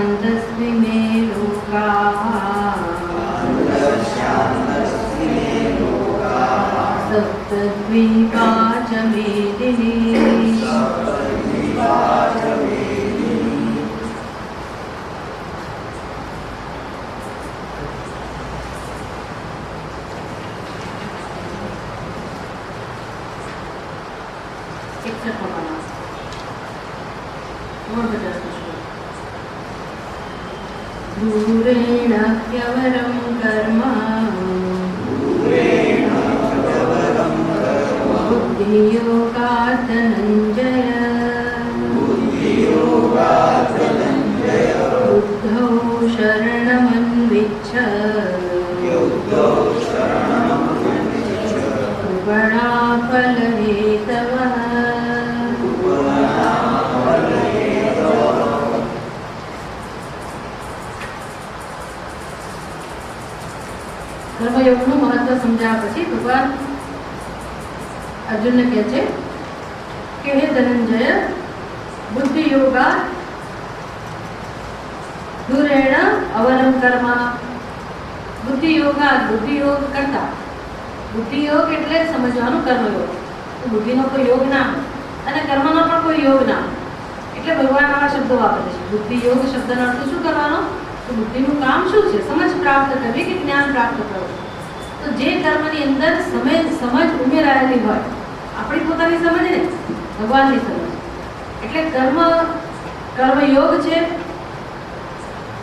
कान्तस्मि मे लोकाः सप्तद्वीपा च मेदिनी दूरेण ह्यवरं कर्म बुद्धियोगात् धनञ्जय बुद्धौ शरणमन्विच्छ कृपणाफलहेतवः કર્મયોગનું મહત્વ સમજાવ્યા પછી ભગવાન અર્જુનને કહે છે કે હે ધનંજય બુદ્ધિ યોગા દૂરેણ અવરમ કર્મ બુદ્ધિ યોગ કરતા બુદ્ધિ યોગ એટલે સમજવાનું કર્મયોગ બુદ્ધિનો કોઈ યોગ ના અને કર્મનો પણ કોઈ યોગ ના એટલે ભગવાન આવા શબ્દો વાપરે છે બુદ્ધિ યોગ શબ્દનો અર્થ શું કરવાનો તો બુદ્ધિનું કામ શું છે સમજ પ્રાપ્ત કરવી કે જ્ઞાન પ્રાપ્ત કરવું તો જે કર્મની અંદર સમજ ઉમેરાયેલી હોય આપણી પોતાની સમજ ને ભગવાનની સમજ એટલે કર્મયોગ છે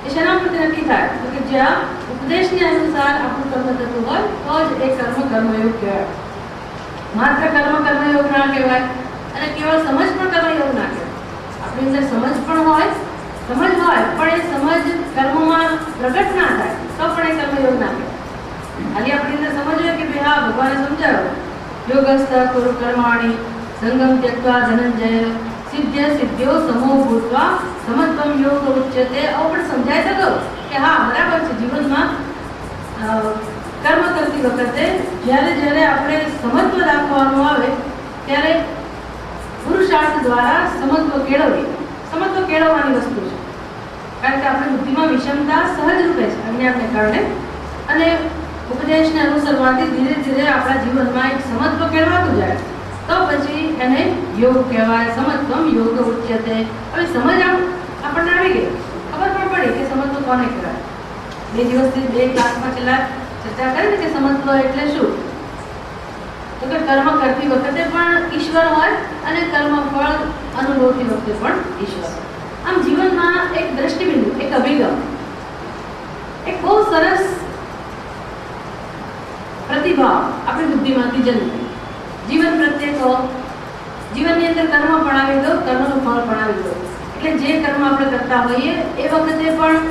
એ શેના પરથી નક્કી થાય તો કે જ્યાં ઉપદેશને અનુસાર આપણું કર્મ થતું હોય તો જ એ કર્મયોગ કહેવાય માત્ર કર્મયોગ ના કહેવાય અને કેવળ સમજ પણ કર્મયોગ ના કહેવાય આપણી અંદર સમજ હોય પણ એ સમજ કર્મમાં પ્રગટ ના થાય તો પણ એ કર્મયોગ ના કહેવાય ખાલી આપણી અંદર સમજ હોય કે ભાઈ હા ભગવાને સમજાવ્યો યોગસ્થ કુરુ કર્માણિ સંગમ ત્યક્ત્વા ધનંજય સિદ્ધ્યો સમો ભૂત્વા સમત્વમ યોગ ઉચ્યતે આવું પણ સમજાય શકો કે હા બરાબર છે જીવનમાં કર્મ કરતી વખતે જ્યારે આપણે સમત્વ રાખવાનું આવે ત્યારે પુરુષાર્થ દ્વારા સમત્વ કેળવવાની વસ્તુ છે કારણ કે આપણી બુદ્ધિમાં વિષમતા સહજ રૂપે છે અજ્ઞાનને કારણે અને ઉપદેશને અનુસરવાથી ધીરે ધીરે આપણા જીવનમાં એક સમત્વ કેળવાતું જાય તો પછી એને યોગ કહેવાય સમત્વમ યોગ ઉચ્યતે હવે સમજ આપણને આવી ગઈ ખબર પણ પડી કે સમત્વ કોને કહેવાય 2 દિવસથી 2 ક્લાસમાં છેલ્લા ચર્ચા કરી કે સમત્વ એટલે શું તો કે કર્મ કરતી વખતે પણ ઈશ્વર હોય અને કર્મ ફળ અનુભવતી વખતે પણ ઈશ્વર આમ જીવનમાં એક દ્રષ્ટિબિંદુ એક અભિગમ એક બહુ સરસ પ્રતિભાવ આપણી બુદ્ધિમાંથી જન્મે જીવન પ્રત્યે તો જીવનની અંદર કર્મ પણ આવી દો કર્મનું ફળ પણ આવી દો એટલે જે કર્મ આપણે કરતા હોઈએ એ વખતે પણ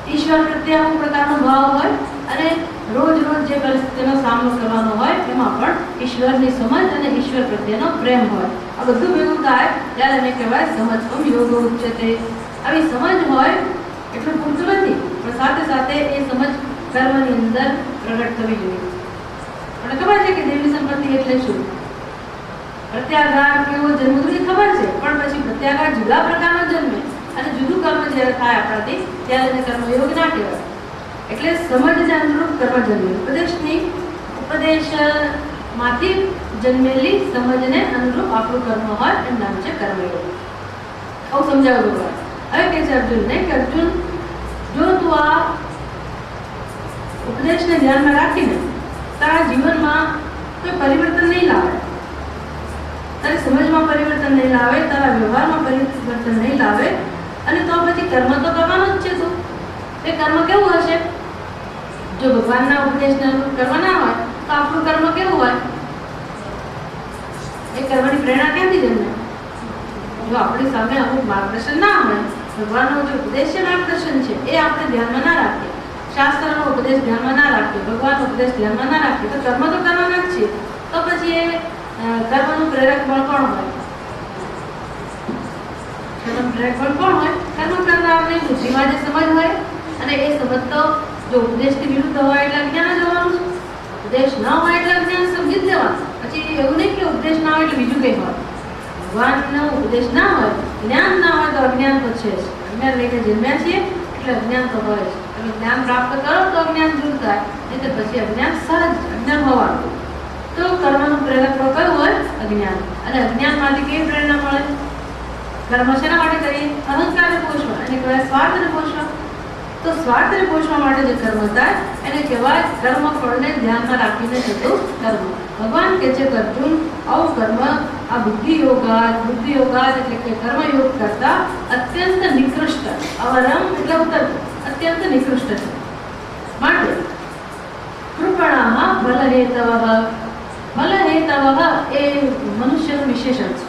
ઈશ્વર પ્રત્યે અમુક પ્રકારનો ભાવ હોય અને રોજ જે પરિસ્થિતિનો સામનો કરવાનો હોય એમાં પણ ઈશ્વરની સમજ અને ઈશ્વર પ્રત્યેનો પ્રેમ હોય આ બધું ભેગું થાય ત્યારે એને કહેવાય સમત્વમ યોગ ઉચ્યતે આવી સમજ હોય એટલું પૂરતું નથી પણ સાથે સાથે એ સમજ કર્મની અંદર પ્રગટ થવી જોઈએ મને ખબર છે કે દેવી સંપત્તિ એટલે શું પ્રત્યાઘાત કેવો જન્મની ખબર છે પણ પછી પ્રત્યાઘાત જુદા પ્રકારનો જન્મે અને જુદું કર્મ જ્યારે થાય આપણાથી ત્યારે એને કર્મયોગ ના કહેવાય એટલે સમજને અનુરૂપ કર્મ જન્મે ઉપદેશમાંથી જન્મેલી સમજને અનુરૂપ આપણું કર્મ હોય એનું નામ છે કર્મયોગ આવું સમજાવવું હોય હવે કહે છે અર્જુનને કે અર્જુન જો તું આ ઉપદેશને ધ્યાનમાં રાખીને તારા જીવનમાં કોઈ પરિવર્તન નહીં લાવે તારી સમજમાં પરિવર્તન નહીં લાવે તારા વ્યવહારમાં પરિવર્તન નહીં લાવે અને તો પછી કર્મ તો કરવાનું જ છે તું એ કર્મ કેવું હશે જો ભગવાનના ઉપદેશને અનુરૂપ કર્મ ના હોય તો આપણું કર્મ કેવું હોય એ કર્મની પ્રેરણા ક્યાંથી જન્મે જો આપણી સામે અમુક માર્ગદર્શન ના હોય ભગવાનનો જે ઉપદેશ છે માર્ગદર્શન છે એ આપણે ધ્યાનમાં ના રાખીએ શાસ્ત્રનો ઉપદેશ ધ્યાનમાં ના રાખીએ ભગવાનનો ઉપદેશ ધ્યાનમાં ના રાખીએ તો કર્મ તો કરવાના જ છે તો પછી એ કર્મનું પ્રેરક બળ કોણ હોય પ્રેરક બળ કોણ હોય કર્મ કરનારની બુદ્ધિમાં જે સમજ હોય અને એ સમજ તો જો ઉપદેશથી વિરુદ્ધ હોય એટલે અજ્ઞાન જ હોવાનું છે ઉપદેશ ન હોય એટલે અજ્ઞાન સમજી જ લેવાનું પછી એવું નહીં કે ઉપદેશ ના હોય એટલે બીજું કંઈ હોય ભગવાનનો ઉપદેશ ના હોય જ્ઞાન ના હોય તો અજ્ઞાન તો છે જ અજ્ઞાન લઈને જન્મ્યા છીએ એટલે અજ્ઞાન તો હોય જ. તમે જ્ઞાન પ્રાપ્ત કરો તો અજ્ઞાન દૂર થાય, નહીં તો પછી અજ્ઞાન સહજ અજ્ઞાન હોવાનું. તો કર્મનું પ્રેરક કયું હોય? અજ્ઞાન. અને અજ્ઞાનમાંથી કેવી પ્રેરણા મળે? કર્મ શેના માટે કરીએ? અહંકારને પોષવા, એને કહેવાય સ્વાર્થને પોષવા. તો સ્વાર્થને પોષવા માટે જે કર્મ થાય એને કહેવાય કર્મ ફળને ધ્યાનમાં રાખીને થતું કર્મ. ભગવાન કહે છે કે અર્જુન, આવું કર્મ આ બુદ્ધિ યોગાત એટલે કે કર્મયોગ કરતા અત્યંત નિકૃષ્ટ, અવરમ એટલે ઉત્તર, અત્યંત નિકૃષ્ટ છે. માટે કૃપણાઃ ફલહેતવઃ એ મનુષ્યનું વિશેષણ છે,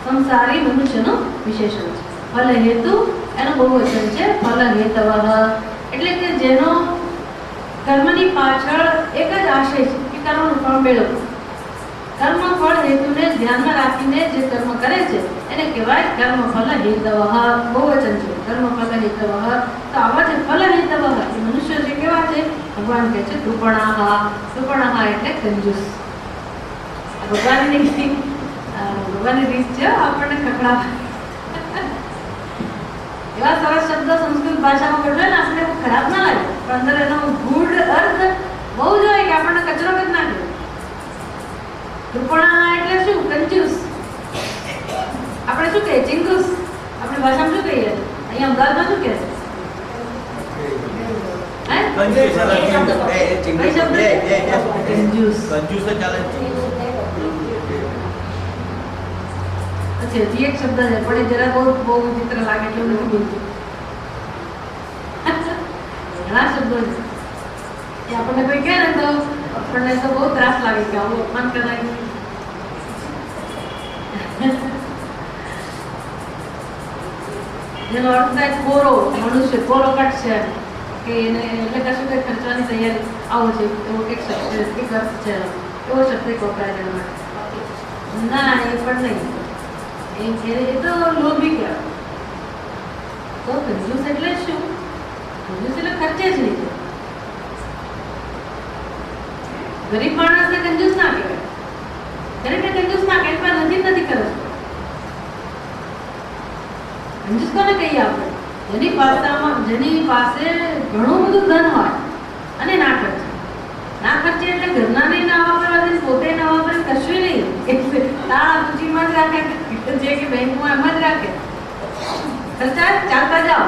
સંસારી મનુષ્યનું વિશેષણ છે. ફલહેતુ એનું બહુવચન છે, ફલહેતવઃ એટલે કે જેનો કર્મની પાછળ એક જ આશય છે કે કર્મનું ફળ મેળવવું. કર્મ ફળ હેતુને ધ્યાનમાં રાખીને જે કર્મ કરે છે એને કહેવાય કર્મ ફલ હેતવઃ. બહુવચન છે, કર્મ ફલ હેતવઃ. તો આવા જે ફલ હેતવઃ એ મનુષ્ય જે કેવા છે? ભગવાન કહે છે કૃપણાઃ એટલે કંજૂસ. ભગવાનની રીત છે આપણને ખકડાવા. એવા સરસ શબ્દ સંસ્કૃત ભાષામાં બોલે ને આપણે ખરાબ ના લાગે, પણ અંદર એનો ગૂઢ અર્થ બહુ જ હોય કે આપણને કચરો જ ના કરે. કૃપણા એટલે શું? કંજૂસ. આપણે શું કહીએ? ચિંગુસ. આપણી ભાષામાં શું કહીએ? અહીંયા અમદાવાદમાં શું કહે છે? હજી એક શબ્દ છે પણ એ જરા બહુ વિચિત્ર લાગે એટલે હું નથી બોલતી. ઘણા શબ્દો છે એ આપણને કોઈ કહે ને તો આપણને તો બહુ ત્રાસ લાગે કે આવું અપમાન કરાય. જેનો અર્થ થાય કોરો મનુષ્ય, કોરો કટ છે કે એને એટલે કશું કંઈ ખર્ચવાની તૈયારી આવો છે એવો એક શબ્દ એક અર્થ છે, એવો શબ્દ વપરાય છે એના માટે. ના એ પણ નહીં, એ તો લોભી કહેવાય. તો કંજૂસ એટલે શું? કંજૂસ એટલે ખર્ચે જ નહીં. ગરીબ માણસને કંજૂસ ના કહેવાય. ગરીબને કંજૂસ ના કહેવાય, નથી કરો. કંજૂસ કોને કહીએ આપણે? જેની પાસે ઘણું બધું ધન હોય અને ના ખર્ચે. ના ખર્ચે એટલે ઘરના નહીં ના વાપરવા દે, પોતે ના વાપરે, કશું નહીં. સૂચિમાં જ રાખે, જે કે બેંકમાં એમ જ રાખે. ખર્ચા ચાલતા જાઓ,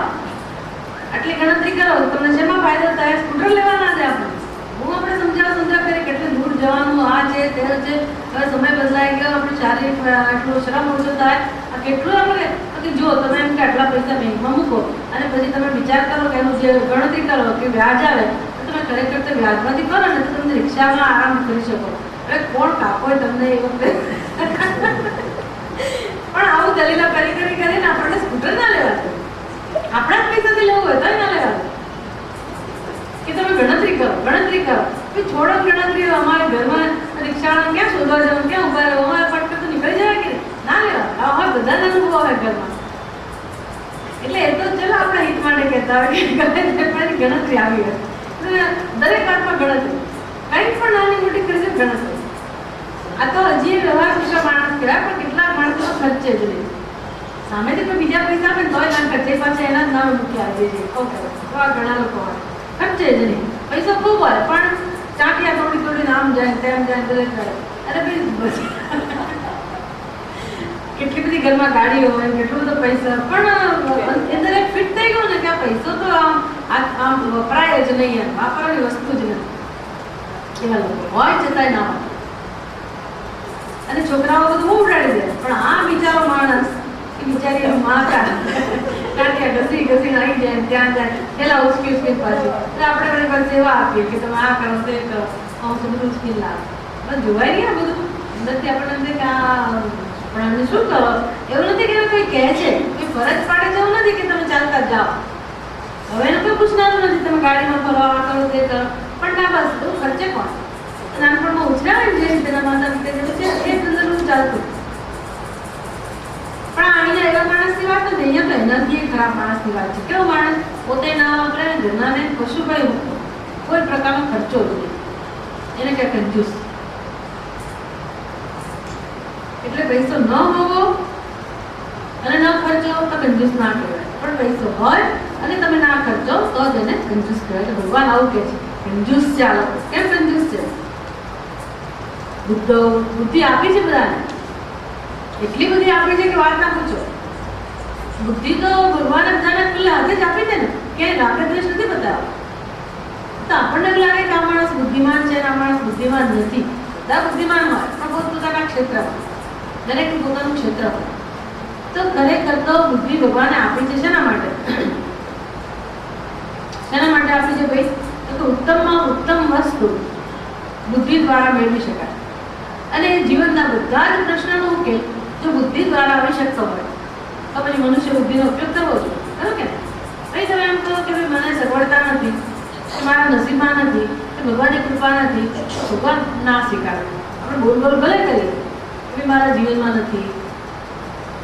આટલી ગણતરી કરો, તમને શેમાં ફાયદો થાય? સ્કૂટર લેવા ના દે આપણે. હું આપણે સમજાવ કરીએ કેટલું દૂર જવાનું, આ છે તે છે, હવે સમય બદલાઈ ગયો, આપણે શારીરિક આટલો શ્રમ ઓછો થાય, આ કેટલું આપણે જો તમે એમ કે આટલા પૈસા બેંકમાં મૂકો અને પછી તમે વિચાર કરો કે એનું જે ગણતરી કરો કે વ્યાજ આવે તો તમે ખરેખર તો વ્યાજમાંથી કરો ને તો તમે રિક્ષામાં આરામ કરી શકો. હવે કોણ કાપો તમને એ વખતે પણ આવું દલીલા કરીને આપણને સ્કૂટર ના લેવાતું. આપણા જ પૈસાથી લેવું હોય તો ના લેવાતું કે તમે ગણતરી કરો. છોડો ગણતરી, અમારે ઘરમાં રિક્ષાવાળા ક્યાં શોધવા જવાનું, ક્યાં ઉભા રહો, અમારે પટકે તો નીકળી જાય કે ના લેવા. અમારે બધા અનુભવ હોય ઘરમાં. એટલે એ તો ચલો આપણા હિત માટે કહેતા હોય કે ગણતરી આવી હોય. દરેક વાતમાં ગણતરી, કંઈ પણ નાની મોટી કરી છે ગણતરી. આ તો હજી વ્યવહાર કુશળ માણસ કહેવાય, પણ કેટલાક માણસો ખર્ચે જ નહીં. સામેથી કોઈ બીજા પૈસા આપે તોય ના ખર્ચે, પાછા એના જ નામ મૂકી આવીએ છીએ. તો આ ઘણા લોકો હોય ખર્ચે જ નહીં. પૈસા ખૂબ હોય પણ ચાંટિયા થોડી આમ જાય તેમ જાય દરેક કરે. અરે ભાઈ કેટલી બધી ઘરમાં ગાડીઓ હોય, કેટલું બધું પૈસા, પણ એ દરેક ફિટ થઈ ગયું ને કે આ પૈસો તો આમ વપરાય જ નહીં, એમ વાપરવાની વસ્તુ જ નથી. એવા લોકો હોય છતાંય ના હોય. અને છોકરાઓ બધું બહુ ઉડાડી દે, પણ આ બિચારો માણસ એ બિચારી માં કાંઠિયા ઘસી આવી જાય, ત્યાં જાય પેલા ઉચકી પાછી. એટલે આપણે બધી પાસે સેવા આપીએ કે તમે આ કરો તે કરો, બધું ઉચકી લાવે. પણ જોવાય નહીં આ બધું અંદરથી આપણને કે આ પણ અમે શું કરો? એવું નથી કે કોઈ કહે છે, કોઈ ફરજ પાડે છે એવું નથી કે તમે ચાલતા જાઓ. હવે એનું કોઈ પૂછનારું નથી તમે ગાડીમાં ફરો, આ કરો તે કરો, પણ ના બસ એવું ખર્ચે કોણ? નાનપણમાં ઉછરાવે જે તેના માતા પિતા છે એ અંદરનું ચાલતું. પણ અહીંયા એવા માણસની વાત નથી, અહીંયા તો એનાથી ખરાબ માણસની વાત છે. કેવો માણસ? પોતે ના વાપરે, ઘરનાને કશું કઈ કોઈ પ્રકારનો ખર્ચો જ નહીં, એને કે કંજૂસ. એટલે પૈસો ન હોવો અને ન ખર્ચો તો કંજૂસ ના કહેવાય. પણ પૈસો હોય અને તમે ના ખર્ચો તો જ એને કંજૂસ કહેવાય. એટલે ભગવાન આવું કહે છે, કંજૂસ છે આ લોકો. કેમ કંજૂસ છે? બુદ્ધિ આપી છે બધાને, એટલી બધી આપી છે કે વાત ના પૂછો. બુદ્ધિ તો ભગવાને બધાને ખુલ્લા હાથે જ આપી છે ને, કે રાગે દ્વેષ નથી બતાવ્યો. તો આપણને લાગે કે આ માણસ બુદ્ધિમાન છે, આ માણસ બુદ્ધિમાન નથી. બધા બુદ્ધિમાન હોય પણ પોતપોતાના ક્ષેત્રમાં, દરેકનું પોતાનું ક્ષેત્ર હોય. તો ખરેખર તો બુદ્ધિ ભગવાને આપી છે શેના માટે? શેના માટે આપી છે ભાઈ? તો ઉત્તમમાં ઉત્તમ વસ્તુ બુદ્ધિ દ્વારા મેળવી શકાય. અને જીવનના બધા જ પ્રશ્નનો ઉકેલ જો બુદ્ધિ દ્વારા આવી શકતો હોય તો પછી મનુષ્ય બુદ્ધિનો ઉપયોગ કરવો જોઈએ. ખરું કે ભાઈ? તમે એમ કહો કે ભાઈ મને સગવડતા નથી, મારા નસીબમાં નથી, કે ભગવાનની કૃપા નથી, ભગવાન ના સ્વીકારે. આપણે બોલ ભલે કરીએ કે મારા જીવનમાં નથી,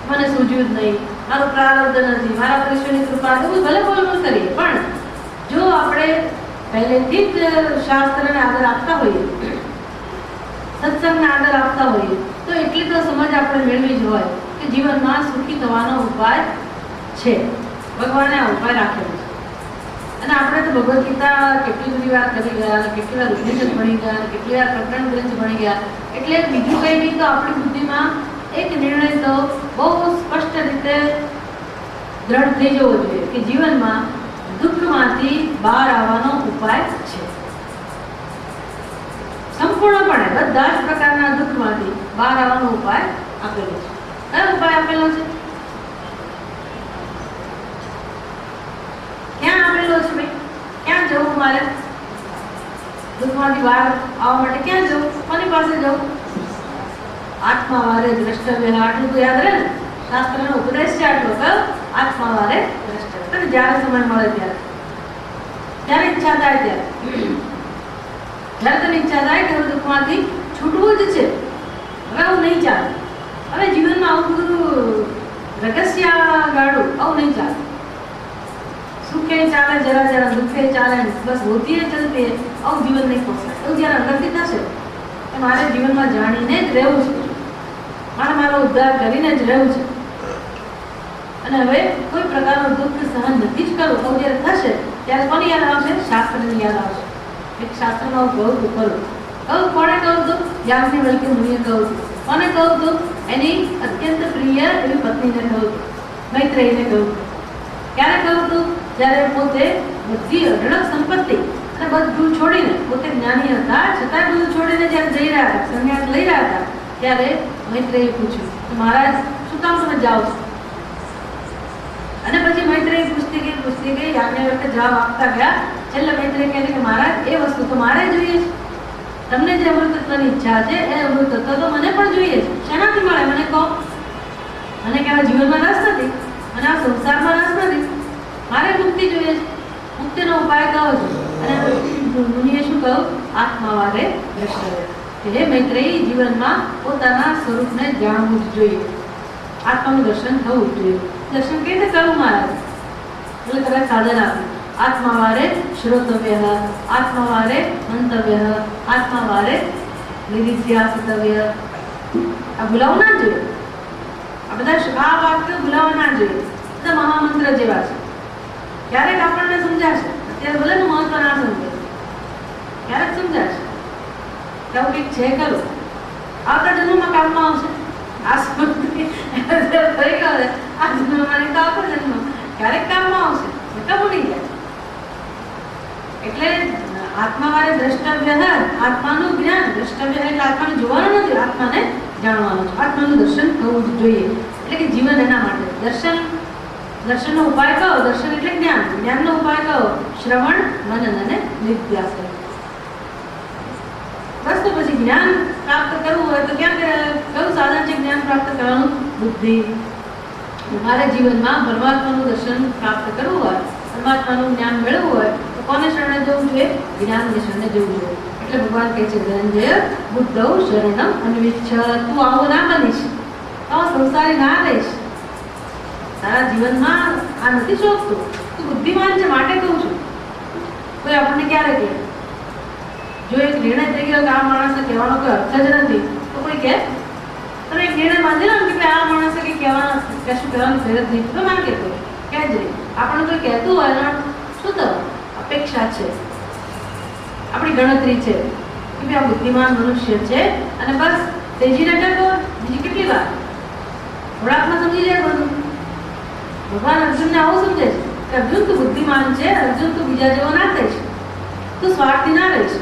મને સૂઝ્યું જ નહીં, મારો પ્રારબ્ધ નથી, મારા પર ઈશ્વરની કૃપા નથી, ભલે બોલ કરીએ. પણ જો આપણે પહેલેથી જ શાસ્ત્રને આદર આપતા હોઈએ, સત્સંગને આદર આપતા હોઈએ, તો એટલી તો સમજ આપણે મેળવી જ હોય કે જીવનમાં સુખી થવાનો ઉપાય છે. ભગવાને આ ઉપાય રાખેલો છે. અને આપણે તો ભગવદ્ ગીતા કેટલી બધી વાર કરી ગયા, કેટલી વાર ઉપનિષદ ભણી ગયા, કેટલી વાર પ્રકરણ ગ્રંથ ભણી ગયા. એટલે બીજું કંઈ નહીં તો આપણી બુદ્ધિમાં એક નિર્ણય તો બહુ સ્પષ્ટ રીતે દ્રઢ થઈ જવો જોઈએ કે જીવનમાં દુઃખમાંથી બહાર આવવાનો ઉપાય છે. સંપૂર્ણપણે બધા જ પ્રકારના દુઃખમાંથી બહાર આવવાનો ઉપાય આપેલો છે. કયો ઉપાય આપેલો છે? ક્યાં આપેલો છે ભાઈ? ક્યાં જવું મારે દુઃખમાંથી બહાર આવવા માટે? ક્યાં જવું? કોની પાસે જવું? આત્માવારે દ્રષ્ટવ્ય. આટલું તો યાદ રહે ને, શાસ્ત્રનો ઉપદેશ છે આટલો. કયો? આત્માવારે દ્રષ્ટવ્ય. અને જ્યારે સમય મળે ત્યારે, જ્યારે ઈચ્છા થાય ત્યારે, જ્યારે તને ઈચ્છા થાય કે દુઃખમાંથી છૂટવું જ છે, હવે આવું નહીં ચાલે, હવે જીવનમાં આવું બધું રગસ્યા ગાડું આવું નહીં ચાલે, સુખે ચાલે જરા જરા, દુઃખે ચાલે, બસ હોતી ચલતી, આવું જીવન નહીં પોસાય. એવું જ્યારે અંદરથી થશે કે મારે જીવનમાં જાણીને જ રહેવું છે, મારે મારો ઉદ્ધાર કરીને જ રહેવું છે, અને હવે કોઈ પ્રકારનું દુઃખ સહન નથી જ કરવું, તો જ્યારે થશે ત્યારે કોની યાદ આવશે? શાસ્ત્રની યાદ આવશે. એક શાસ્ત્રમાં હું કહું છું ખરું. કોણે કહું હતું? યાજ્ઞવલ્ક્ય વલ્કે મુનિએ કહું છું. કોને કહું હતું? એની અત્યંત પ્રિય એવી પત્નીને કહું છું, મૈત્રેયીને કહું છું. ક્યારે કહું હતું? જ્યારે પોતે બધી અઢળક સંપત્તિ અને બધું છોડીને, પોતે જ્ઞાની હતા છતાં બધું છોડીને જ્યારે જઈ રહ્યા હતા, સંન્યાસ લઈ રહ્યા હતા, ત્યારે મૈત્રેયે પૂછ્યું કે મહારાજ શું કામ તમે જાઓ છો? અને પછી મૈત્રેયી પૂછતી ગઈ યાજ્ઞવલ્ક્ય જવાબ આપતા ગયા. છેલ્લે મૈત્રેયી કહે કે મહારાજ એ વસ્તુ તો મારે જોઈએ છે, તમને જે અમૃતત્વની ઈચ્છા છે એ અમૃતત્વ તો મને પણ જોઈએ છે. શેનાથી મળે મને કહો? મને કહેવાય જીવનમાં રસ નથી, મને આ સંસારમાં રસ નથી, મારે મુક્તિ જોઈએ છે. મુક્તિનો ઉપાય કહો છો. અને મુનિએ શું કહ્યું? આત્માવારે દ્રષ્ટવ્ય. કે હે મૈત્રેયી, જીવનમાં પોતાના સ્વરૂપને જાણવું જ જોઈએ, આત્માનું દર્શન થવું જ જોઈએ. દર્શન કઈ રીતે કરવું મહારાજ? એટલે કદાચ સાધન આપ્યું. આત્માવારે શ્રોતવ્ય, આત્માવારે મંતવ્ય, આત્માવારે નિધિધ્યાસિતવ્ય. આ ભૂલાવું ના જોઈએ. આ બધા આ વાક્યો ભૂલાવા ના જોઈએ. બધા મહામંત્ર જેવા છે. ક્યારેક આપણને સમજાશે, અત્યારે ભલે મહત્વ ના સમજે, ક્યારેક સમજાશે કે આવું કંઈક છે ખરું, આવતા જન્મમાં કામમાં આવશે. આ સ્મૃતિ થઈ ગયો, આ જન્મમાં નહીં તો આવતા જન્મ ક્યારેક કામમાં આવશે, બધા ભૂલી જાય. એટલે આત્માવારે દ્રષ્ટવ્ય, આત્માનું જ્ઞાન. દ્રષ્ટવ્ય એટલે આત્માને જોવાનું નથી, આત્માને જાણવાનું છે. આત્માનું દર્શન થવું જ જોઈએ. એટલે કે જીવન એના માટે. દર્શનનો ઉપાય કહો? દર્શન એટલે જ્ઞાન. જ્ઞાનનો ઉપાય કહો? શ્રવણ, મનન અને નિધ્યાસન. બસ તો પછી જ્ઞાન પ્રાપ્ત કરવું હોય તો કયું સાધન છે જ્ઞાન પ્રાપ્ત કરવાનું? બુદ્ધિ. મારે જીવનમાં પરમાત્માનું દર્શન પ્રાપ્ત કરવું હોય, પરમાત્માનું જ્ઞાન મેળવવું હોય તો કોને શરણે જવું જોઈએ? જ્ઞાનની શરણે જવું જોઈએ. એટલે ભગવાન કહે છે ધનંજય બુદ્ધૌ શરણમ અન્વિચ્છ. તું આવો ના બનીશ, તો સંસારી ના રહીશ, તારા જીવનમાં આ નથી શોધતું, તું બુદ્ધિમાન છે માટે કહું છું. કોઈ આપણને ક્યારે કહે, જો એક નિર્ણય થઈ ગયો કે આ માણસને કહેવાનો કોઈ અર્થ જ નથી, તો કોઈ કહે તમે એક નિર્ણય બાંધી લો કે આ માણસે કંઈ કહેવાનું કશું કહેવાનું ફેર જ નહીં, તો માન કહેતો કે ક્યાં જ નહીં. આપણને કોઈ કહેતું હોય ને શું તો અપેક્ષા છે, આપણી ગણતરી છે કે ભાઈ આ બુદ્ધિમાન મનુષ્ય છે અને બસ તેજીને ટકો. બીજી કેટલી વાર થોડાકમાં સમજી જાય બધું. ભગવાન અર્જુનને આવું સમજે છે કે અર્જુન તું બુદ્ધિમાન છે, અર્જુન તું બીજા જેવો ના થઈશ, તું સ્વાર્થી ના રહીશ,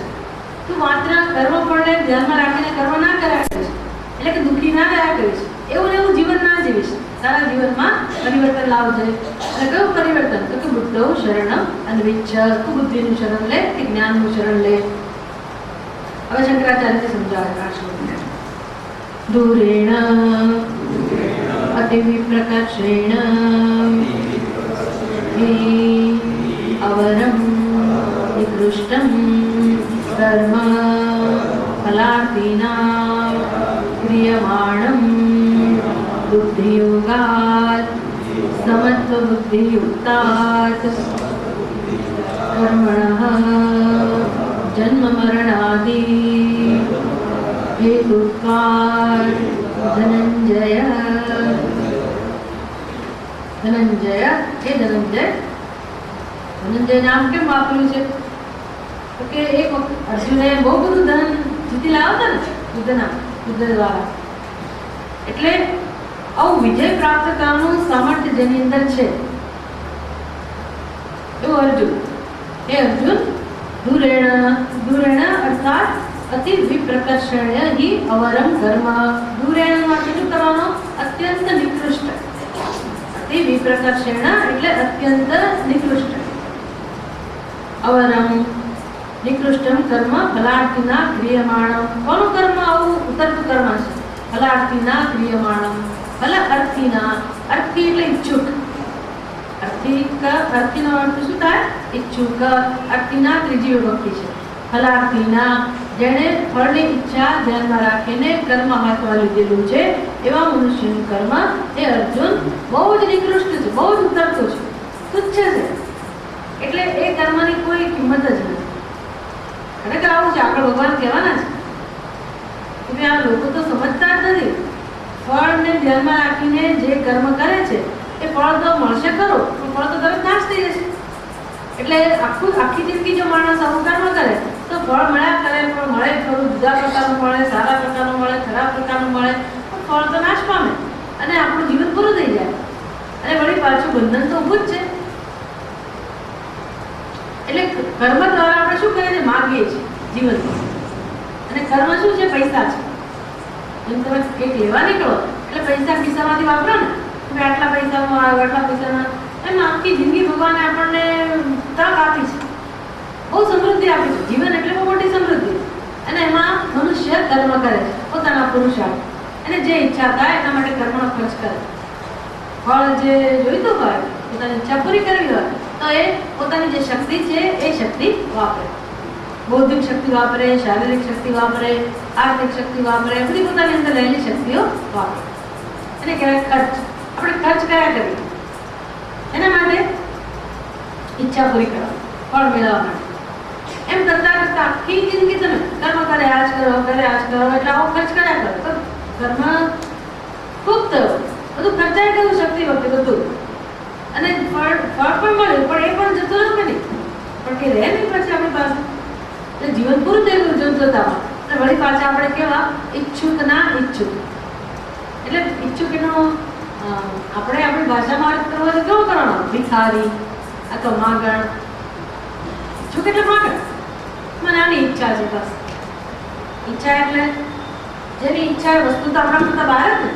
તું માત્ર કર્મ ફળને ધ્યાનમાં રાખીને કર્મ ના કર્યા કરીશ, એટલે કે દુઃખી ના રહ્યા કરીશ, એવું ને એવું જીવન ના જીવીશ. તારા જીવનમાં પરિવર્તન લાવજે. અને કયું પરિવર્તન? તો કે બુદ્ધો શરણમ અન્વિચ્છ, તું બુદ્ધિનું શરણ લે કે જ્ઞાનનું શરણ લે. હવે શંકરાચાર્યને સમજાવે આ શ્લોકને. દૂરેણ અતિ વિપ્રકર્ષેણ हि अवरं निकृष्टं कर्म फलार्थिनां क्रियमाणं बुद्धियोगात् समत्वबुद्धियुक्तात् कर्मणः जन्ममरणादि हेतुत्वात् धनञ्जय. ધનંજય, એ ધનંજય નામ કેમ વાપર્યું છે? તો કે એક વખત અર્જુને બહુ બધું ધન જીતી લાવ્યા હતા ને યુદ્ધ દ્વારા, એટલે આવું વિજય પ્રાપ્ત કરવાનું સામર્થ્ય જેની અંદર છે એવું અર્જુન. એ અર્જુન દૂરેણ અર્થાત અતિ વિપ્રકર્ષણ્ય હિ અવરમ કર્મ. દૂરેણ માં શું કરવાનો? અત્યંત નિકૃષ્ટ. વિપ્રકર્ષેણ એટલે અત્યંત નિકૃષ્ટ. અવરમ નિકૃષ્ટમ કર્મ ફલાર્થિના ક્રિયમાણમ. કોનું કર્મ આવું ઉતરતું કર્મ છે? ફલાર્થિના ક્રિયમાણમ. ફલ અર્થિના, અર્થી એટલે ઈચ્છુક. અર્થીનો અર્થ શું થાય? ઈચ્છુક. અર્થિના ત્રીજી વિભક્તિ છે. ફલાર્થિના જેણે ફળની ઈચ્છા ધ્યાનમાં રાખીને કર્મ હાથમાં લીધેલું છે એવા મનુષ્યનું કર્મ એ અર્જુન બહુ જ નિકૃષ્ટ છે, બહુ જ ઉતરતું છે, તુચ્છ છે. એટલે એ કર્મની કોઈ કિંમત જ નથી. ખરેખર આવું છે. આગળ ભગવાન કહેવાના છે કે આ લોકો તો સમજતા જ નથી. ફળને ધ્યાનમાં રાખીને જે કર્મ કરે છે એ ફળ તો મળશે ખરો, પણ ફળ તો તરત નાશ થઈ જશે. એટલે આખી જિંદગી જો માણસ આવું કર્મ કરે તો ફળ મળ્યા કરે, પણ મળે ખરું, જુદા પ્રકારનું મળે, સારા પ્રકારનું મળે, ખરાબ પ્રકારનું મળે, પણ ફળ તો નાશ પામે અને આપણું જીવન પૂરું થઈ જાય અને વળી પાછું બંધન તો ઊભું જ છે. એટલે કર્મ દ્વારા આપણે શું કરીએ છીએ? માગીએ છીએ જીવનમાં. અને કર્મ શું છે? પૈસા છે. જેમ તમે કંઈક લેવા નીકળો એટલે પૈસા ખિસ્સામાંથી વાપરો ને, તમે આટલા પૈસામાં આટલા પૈસામાં, એમ આખી જિંદગી ભગવાને આપણને તક આપી છે, બહુ સમૃદ્ધિ આપી છે. જીવન એટલે બહુ મોટી સમૃદ્ધિ. અને એમાં મનુષ્ય કર્મ કરે છે, પોતાના પુરુષાર્થ, એને જે ઈચ્છા થાય એના માટે કર્મનો ખર્ચ કરે. ફળ જે જોઈતું હોય, પોતાની ઈચ્છા પૂરી કરવી હોય તો એ પોતાની જે શક્તિ છે એ શક્તિ વાપરે. બૌદ્ધિક શક્તિ વાપરે, શારીરિક શક્તિ વાપરે, આર્થિક શક્તિ વાપરે, બધી પોતાની અંદર રહેલી શક્તિઓ વાપરે. એને કહેવાય ખર્ચ. આપણે ખર્ચ કર્યા કરીએ એના માટે ઈચ્છા પૂરી કરવા, ફળ મેળવવા માટે. એમ કરતા કરતા આખી જિંદગી તમે કર્મ કરે આજ કરો, એટલે આવો ખર્ચ કર્યા કરો તો કર્મ ખૂબ થયો, બધું ખર્ચાઈ ગયું શક્તિ વખતે બધું, અને ફળ પણ મળ્યું, પણ એ પણ જતું રહ્યું કે નહીં, પણ કે રહે નહીં પછી આપણી પાસે. એટલે જીવન પૂરું થઈ ગયું જનતામાં. અને વળી પાછા આપણે કેવા ઈચ્છુક ના ઈચ્છુક. એટલે ઈચ્છુક એનો આપણે આપણી ભાષામાં અર્થ કરવો તો કેવો કરવાનો? ભિખારી અથવા માગણ. ઈચ્છુક એટલે માગણ. મને આની ઈચ્છા છે, બસ. ઈચ્છા એટલે જેની ઈચ્છા વસ્તુ તો આપણા કરતા બહાર જ ને.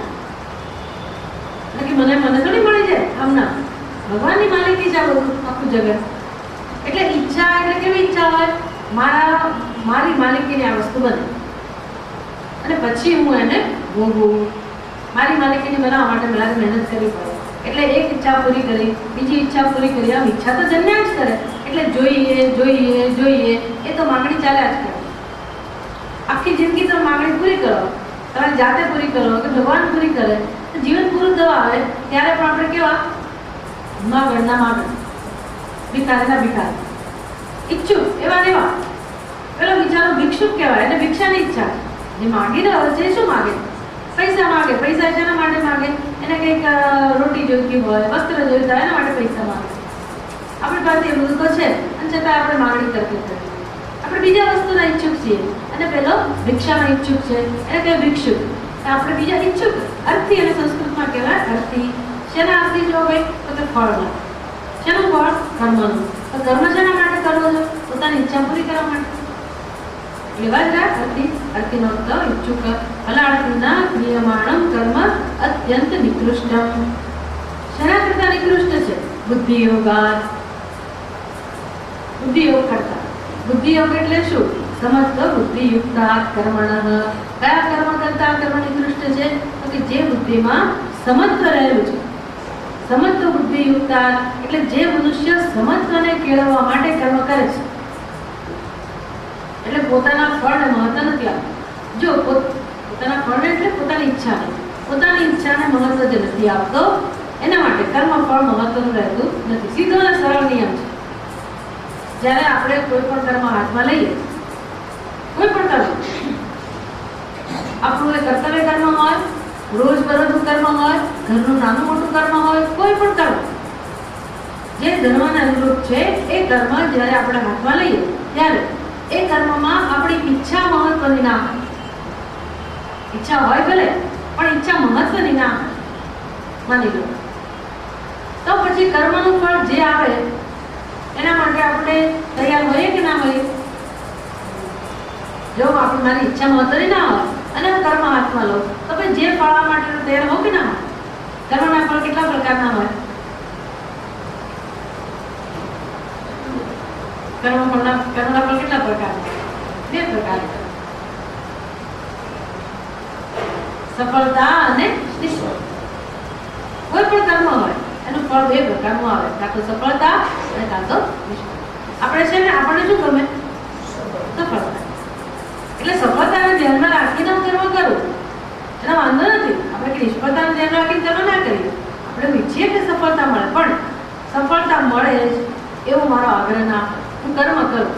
એટલે કે મને થોડી મળી જાય આમના. ભગવાનની માલિકી છે આ બધું આખું જગત. એટલે ઈચ્છા એટલે કેવી ઈચ્છા હોય? મારી માલિકીની આ વસ્તુ બને અને પછી હું એને ભોગવું. મારી માલિકીની બનાવવા માટે મારે મહેનત કરવી પડે. એટલે એક ઈચ્છા પૂરી કરી, બીજી ઈચ્છા પૂરી કરી, આમ ઈચ્છા તો જન્મ્યા જ કરે. એટલે જોઈએ એ તો માગણી ચાલ્યા જ કરે. આખી જિંદગી તમે માગણી પૂરી કરો, તમારી જાતે પૂરી કરો કે ભગવાન પૂરી કરે, તો જીવન પૂરું થવા આવે ત્યારે પણ આપણે કેવા? માગણના માગણ, ભિખારીના ભિખારી. ઈચ્છુક એવા નેવા. પેલો બિચારો ભિક્ષુક કહેવાય, એટલે ભિક્ષાની ઈચ્છા. જે માગી રહ્યો છે શું માગે? પૈસા માગે. પૈસા શેના માટે માગે? એને કંઈક રોટી જોઈતી હોય, વસ્ત્ર જોઈતા હોય, એના માટે પૈસા માગે. આપણી પાસે એ બધું તો છે અને છતાં આપણે માંગણી કરતી નથી. આપણે બીજા વસ્તુના ઈચ્છુક છીએ અને પેલો ભિક્ષાના ઈચ્છુક છે, એને કહે ભિક્ષુક. આપણે બીજા ઈચ્છુક. અર્થી અને સંસ્કૃતમાં કહેવાય અર્થી. શેના અર્થી જો ભાઈ? તો કે ફળના. શેનું ફળ? કર્મનું. તો કર્મ શેના માટે કરવો છે? પોતાની ઈચ્છા પૂરી કરવા માટે. એવા જ અર્થી. અર્થીનો અર્થ ઈચ્છુક. ફલાર્થીના ક્રિયમાણમ કર્મ અત્યંત નિકૃષ્ટમ. શેના કરતા નિકૃષ્ટ છે? બુદ્ધિ યોગાત. બુદ્ધિ યોગ કરતા. બુદ્ધિ યોગ એટલે શું? સમસ્ત બુદ્ધિ યુક્તા કર્મણ. કયા કર્મ કરતા કર્મ નિકૃષ્ટ છે? તો કે જે બુદ્ધિમાં સમત્વ રહેલું છે. સમત્વ બુદ્ધિ યુક્તા એટલે જે મનુષ્ય સમત્વને કેળવવા માટે કર્મ કરે છે, એટલે પોતાના ફળને મહત્વ નથી આપતું. જો પોતાના ફળને એટલે પોતાની ઈચ્છાને મહત્વ જે નથી આપતો, એના માટે કર્મ ફળ મહત્વનું રહેતું નથી. સીધો અને સરળ નિયમ છે. જ્યારે આપણે કોઈ પણ કર્મ હાથમાં લઈએ, કોઈ પણ કર્મ, આપણું એ કર્તવ્ય કર્મ હોય, રોજબરોજનું કર્મ હોય, ઘરનું નાનું મોટું કર્મ હોય, કોઈ પણ કર્મ જે ધર્મને અનુરૂપ છે, એ કર્મ જ્યારે આપણે હાથમાં લઈએ ત્યારે એ કર્મમાં આપણી ઈચ્છા મહત્વની ના હોય. ઈચ્છા હોય ભલે, પણ ઈચ્છા મહત્વની ના હોય. માની લો તો પછી કર્મનું ફળ જે આવે એના માટે આપણે તૈયાર હોઈએ કે ના હોઈએ? જો આપણે મારી ઈચ્છા મહત્વની ના હોય અને હું કર્મ હાથમાં લઉં તો પછી જે ફળવા માટે તૈયાર હો કે ના હોય? કર્મના ફળ કેટલા પ્રકારના હોય? કર્મના ફળ કેટલા પ્રકારના? 2 પ્રકારના. સફળતા અને નિષ્ફળ. કોઈ પણ કર્મ હોય એનું ફળ 2 પ્રકારનું આવે, કાં તો સફળતા અને કાં તો નિષ્ફળ. આપણે છે ને, આપણને શું ગમે? સફળતા. એટલે સફળતાને ધ્યાનમાં રાખીને કર્મ કરવું એનો વાંધો નથી. આપણે કે નિષ્ફળતાને ધ્યાન રાખીને કર્મ ના કરીએ. આપણે ઈચ્છીએ કે સફળતા મળે, પણ સફળતા મળે જ એવો મારો આગ્રહ ના. હું કર્મ કરું,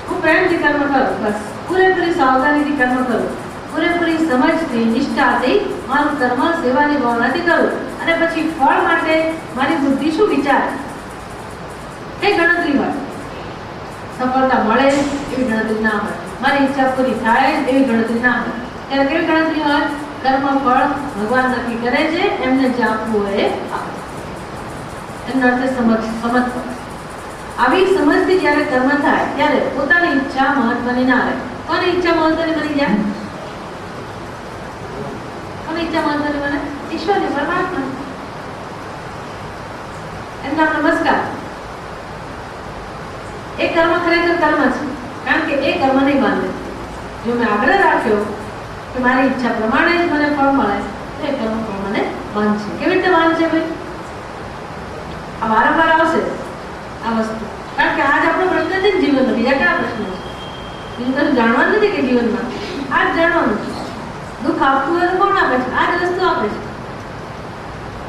હું પ્રેમથી કર્મ કરું, બસ પૂરેપૂરી સાવધાનીથી કર્મ કરું, પૂરેપૂરી સમજથી નિષ્ઠાથી મારું કર્મ સેવાની ભાવનાથી કરું. અને પછી ફળ માટે મારી બુદ્ધિ શું વિચારે, કઈ ગણતરી હોય? સફળતા મળે એવી ગણતરી ના હોય, મારી ઈચ્છા પૂરી થાય એવી ગણતરી ના હોય. ત્યારે કેવી ગણતરી હોય? કર્મ ફળ ભગવાન નક્કી કરે છે, એમને જે આપવું હોય એ આપે. એનો અર્થ સમજ. આવી સમજથી જ્યારે કર્મ થાય ત્યારે પોતાની ઈચ્છા મહત્વની ના રહે. કોની ઈચ્છા મહત્વની બની જાય? કોની ઈચ્છા મહત્વની બને? ઈશ્વરની, પરમાત્મા. એમના નમસ્કાર. એ કર્મ ખરેખર કર્મ છે, કારણ કે એ કર્મ નહીં બાંધે. જો મેં આગ્રહ રાખ્યો કે મારી ઈચ્છા પ્રમાણે જ મને ફળ મળે, તો એ કર્મ ફળ મને બાંધશે. કેવી રીતે બાંધશે ભાઈ? આ વારંવાર આવશે આ વસ્તુ, કારણ કે આજ આપણો પ્રશ્ન છે ને જીવનનો. બીજા કયા પ્રશ્નો છે? બીજું કશું જાણવાનું નથી કે જીવનમાં આ જ જાણવાનું છે. દુઃખ આપતું હોય તો કોણ આપે છે? આ જ વસ્તુ આપે છે.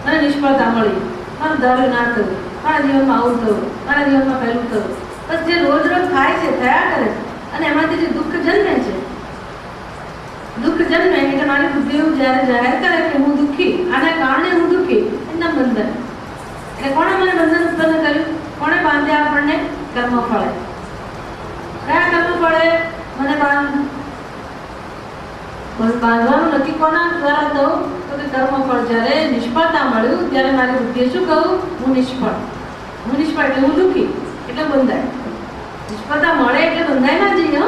મને નિષ્ફળતા મળી, મારું ધાર્યું ના થયું, મારા જીવનમાં આવું થયું, મારા જીવનમાં પહેલું થયું. બસ જે રોજ રોજ થાય છે, થયા કરે છે, અને એમાંથી જે દુઃખ જન્મે છે, દુઃખ જન્મે એટલે મારી બુદ્ધિ એવું જ્યારે જાહેર કરે કે હું દુઃખી, આના કારણે હું દુઃખી, એમના બંધન. એટલે કોણે મને બંધન ઉત્પન્ન કર્યું? કોણે બાંધ્યા આપણને? કર્મ ફળે. કયા કર્મ ફળે મને બાંધવાનું નક્કી કોના દ્વારા થયું? તો કે કર્મ ફળ. જ્યારે નિષ્ફળતા મળ્યું ત્યારે મારી બુદ્ધિએ શું કહ્યું? હું નિષ્ફળ. હું નિષ્ફળ એટલે હું દુઃખી, એટલે બંધાય. નિષ્ફળતા મળે એટલે બંધાય ના જઈએ.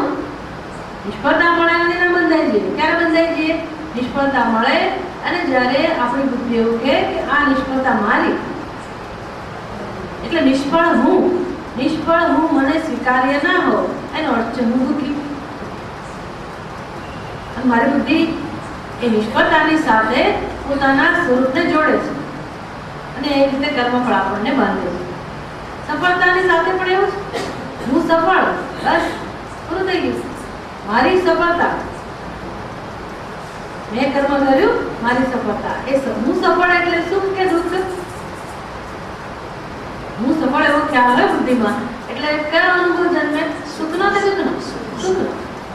નિષ્ફળતા મળે એટલે ના બંધાઈ જઈએ. ક્યારે બંધાઈ જઈએ? નિષ્ફળતા મળે અને જ્યારે આપણી બુદ્ધિ એવું કહે કે આ નિષ્ફળતા મારી, એટલે નિષ્ફળ હું મને સ્વીકાર્ય ના હો, એનો અર્થ છે હું દુઃખી. અને મારી બુદ્ધિ એ નિષ્ફળતાની સાથે પોતાના સ્વરૂપને જોડે છે અને એ રીતે કર્મફળ આપણને બાંધે છે. સફળતાની સાથે પણ એવું છે. હું સફળ, બસ પૂરું થઈ ગયું. મારી સફળતા, મેં કર્મ કર્યું, મારી સફળતા. એ હું સફળ એટલે સુખ કે દુઃખ? હું સફળ એવો ખ્યાલ હોય બુદ્ધિમાં એટલે કયો અનુભવ જન્મે? સુખનો કે દુઃખનો?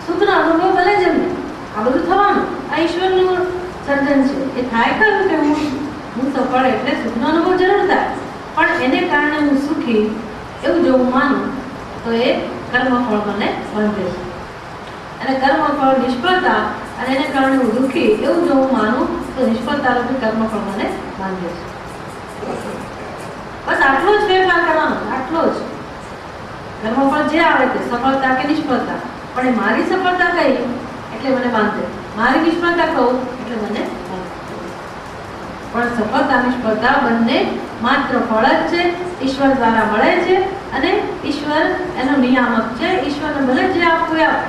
સુખનો અનુભવ ભલે જન્મે. આ બધું થવાનું. આ ઈશ્વરનું સર્જન છે. એ થાય ખરું કે હું સફળ એટલે સુખનો અનુભવ જરૂર થાય, પણ એને કારણે હું સુખી એવું જો હું માનું તો એ કર્મફળ મને બાંધે છે. અને કર્મફળ નિષ્ફળતા અને એને કારણે હું દુઃખી એવું જો હું માનું તો નિષ્ફળતા રૂપી કર્મફળ મને બાંધે છે. બસ આટલો જ ફેરફાર કરવાનો, આટલો જ. કર્મફળ જે આવે તે સફળતા કે નિષ્ફળતા, પણ એ મારી સફળતા કહી એટલે મને બાંધે, મારી નિષ્ફળતા કહું એટલે મને બાંધે. પણ સફળતા નિષ્ફળતા બંને માત્ર ફળ જ છે, ઈશ્વર દ્વારા મળે છે અને ઈશ્વર એનો નિયામક છે. ઈશ્વરને ભલે જે આપવું એ આપે.